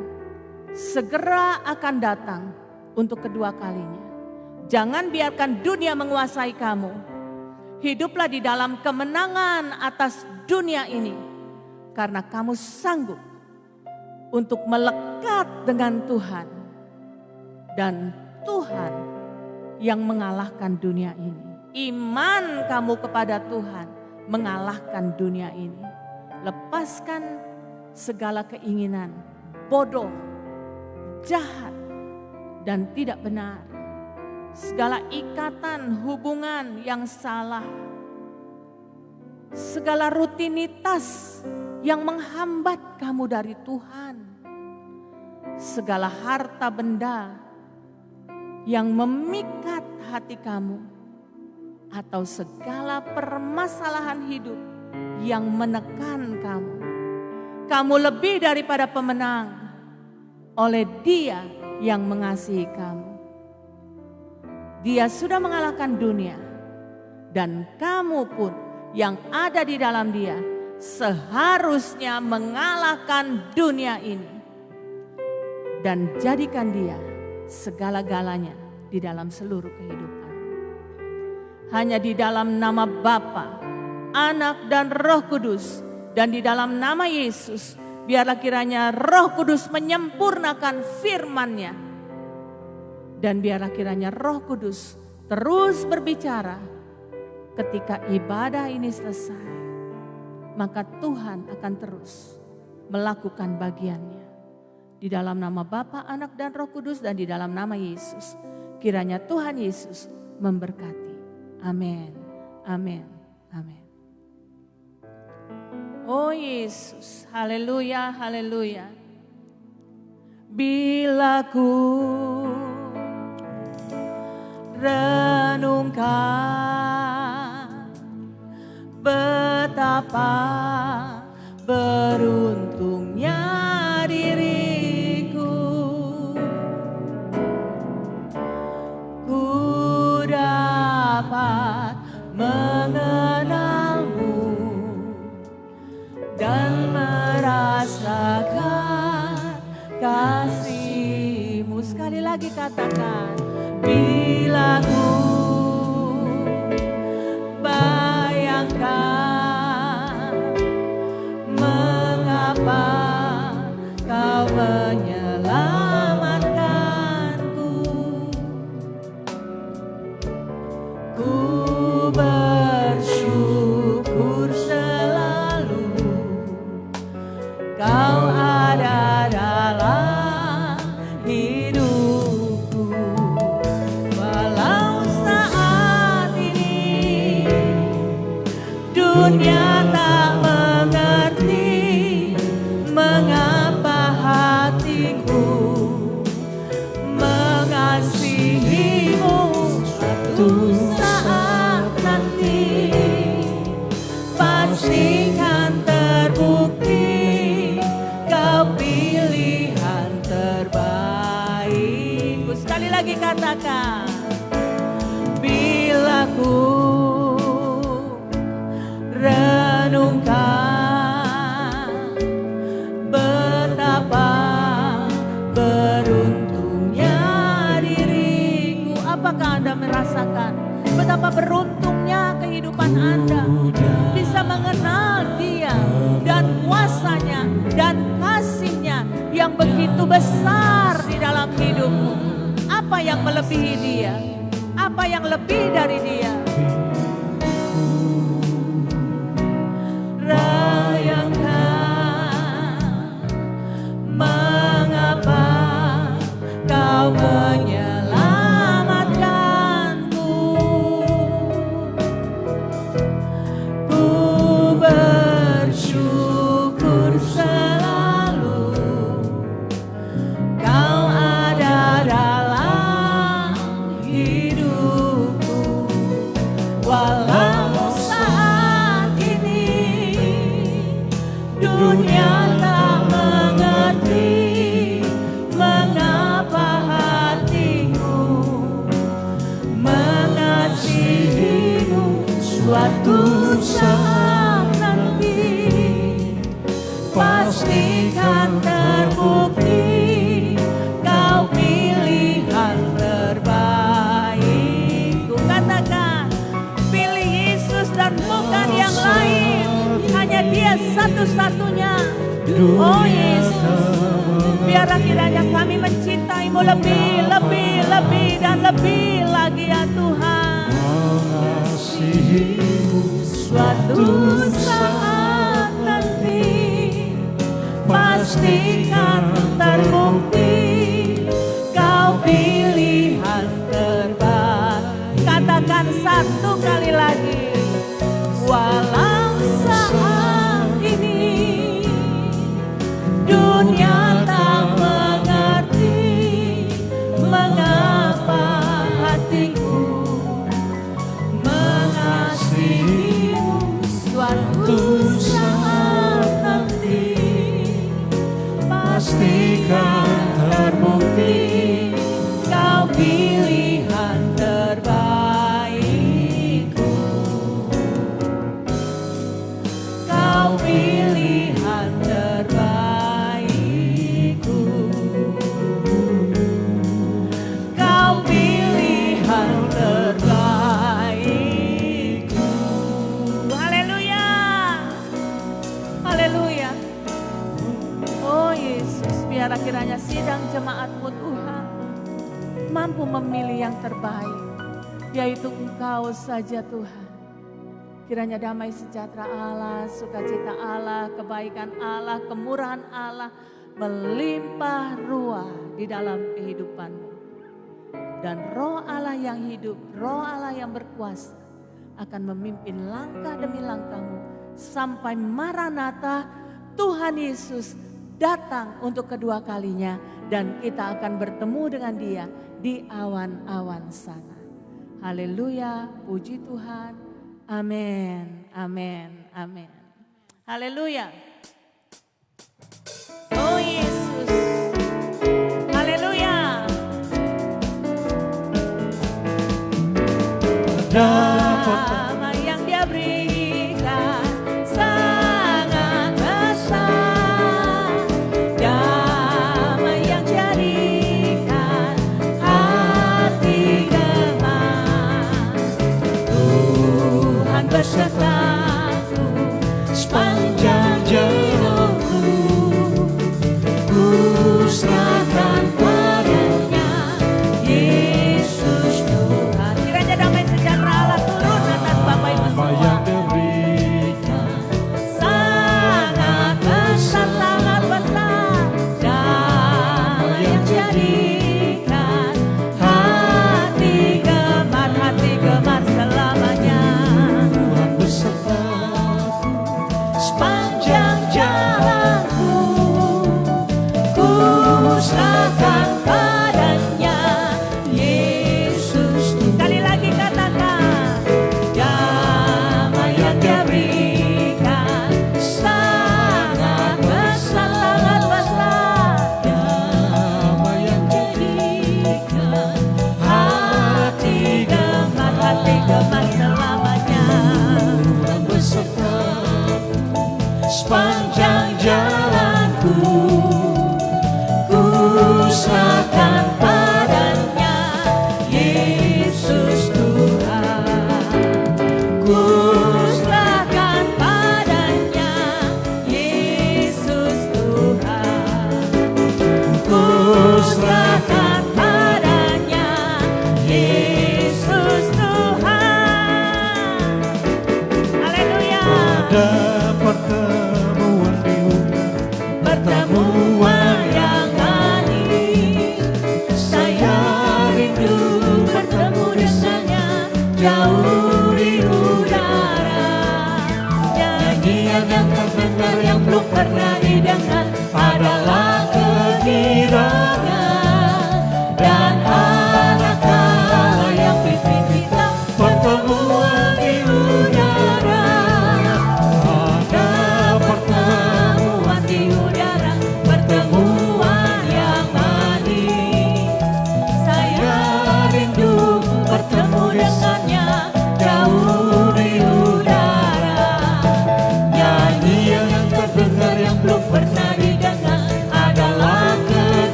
Segera akan datang untuk kedua kalinya. Jangan biarkan dunia menguasai kamu. Hiduplah di dalam kemenangan atas dunia ini. Karena kamu sanggup untuk melekat dengan Tuhan. Dan Tuhan yang mengalahkan dunia ini. Iman kamu kepada Tuhan mengalahkan dunia ini. Lepaskan segala keinginan bodoh, jahat, dan tidak benar. Segala ikatan hubungan yang salah. Segala rutinitas yang menghambat kamu dari Tuhan. Segala harta benda yang memikat hati kamu. atau segala permasalahan hidup yang menekan kamu. Kamu lebih daripada pemenang oleh Dia yang mengasihi kamu. Dia sudah mengalahkan dunia, dan kamu pun yang ada di dalam Dia seharusnya mengalahkan dunia ini. Dan jadikan Dia segala-galanya di dalam seluruh kehidupan. Hanya di dalam nama Bapa, Anak dan Roh Kudus, dan di dalam nama Yesus, biarlah kiranya Roh Kudus menyempurnakan firman-Nya. Dan biarlah kiranya Roh Kudus terus berbicara ketika ibadah ini selesai. Maka Tuhan akan terus melakukan bagiannya. Di dalam nama Bapa, Anak dan Roh Kudus, dan di dalam nama Yesus. Kiranya Tuhan Yesus memberkati. Amin, amin, amin. Oh Yesus, haleluya, haleluya. Bila ku renungkan betapa beruntungnya diriku, ku dapat mengenalmu dan merasakan kasih-Mu. Sekali lagi katakan, bila ku bayangkan mengapa Kau menyelamatkanku, ku bersyukur selalu Kau ada dalam hidupku. Walau saat ini dunia tak mengerti mengapa hatiku mengasihi-Mu, suatu saat nanti pastikan terbukti Kau pilihan terbaikku. Sekali lagi katakan, bila ku renungkan betapa beruntungnya diriku. Apakah Anda merasakan betapa beruntungnya kehidupan Anda bisa mengenal Dia dan kuasa-Nya dan kasih-Nya yang begitu besar di dalam hidupmu? Apa yang melebihi Dia? Apa yang lebih dari Dia? Bayangkan mengapa Kau menyelamatkanku, ku bersyukur selalu Kau ada dalam hidupku. Walau saat ini dunia tak mengerti mengapa hatiku mengasihi-Mu, suatu saat nanti pastikan terbukti Kau pilihan terbaikku. Katakan, pilih Yesus dan bukan yang lain. Hanya Dia satu-satunya. Oh Yesus, biarlah kiranya kami mencintai-Mu lebih, lebih, lebih dan lebih lagi ya Tuhan. Suatu saat nanti pastikan terbukti Kau pilihan terbaik. Katakan satu kali lagi, walau saat ini dunia tak mengerti mengapa hatiku mampu memilih yang terbaik, yaitu Engkau saja Tuhan. Kiranya damai sejahtera Allah, sukacita Allah, kebaikan Allah, kemurahan Allah melimpah ruah di dalam kehidupanmu. Dan roh Allah yang hidup, roh Allah yang berkuasa akan memimpin langkah demi langkahmu sampai Maranatha, Tuhan Yesus datang untuk kedua kalinya dan kita akan bertemu dengan Dia di awan-awan sana. Haleluya, puji Tuhan. Amin, amin, amin. Haleluya. Oh Yesus. Haleluya. Damai yang Dia berikan sangat besar. Damai yang jadikan hati gemar. Tuhan besertaku sepanjang hidupku. Ku serahkan padanya Yesus Tuhan. Kiranya damai sejahtera Allah turun atas Bapak Ibu semua. Sangat besar, sangat besar. Damai yang jadikan hati gemar selamanya. Tuhan besertaku Sepanjang jalanku, ku serahkan padanya Yesus. Sekali lagi katakan, damai yang Dia berikan sangat besar, sangat besar. Damai yang jadikan hati gemar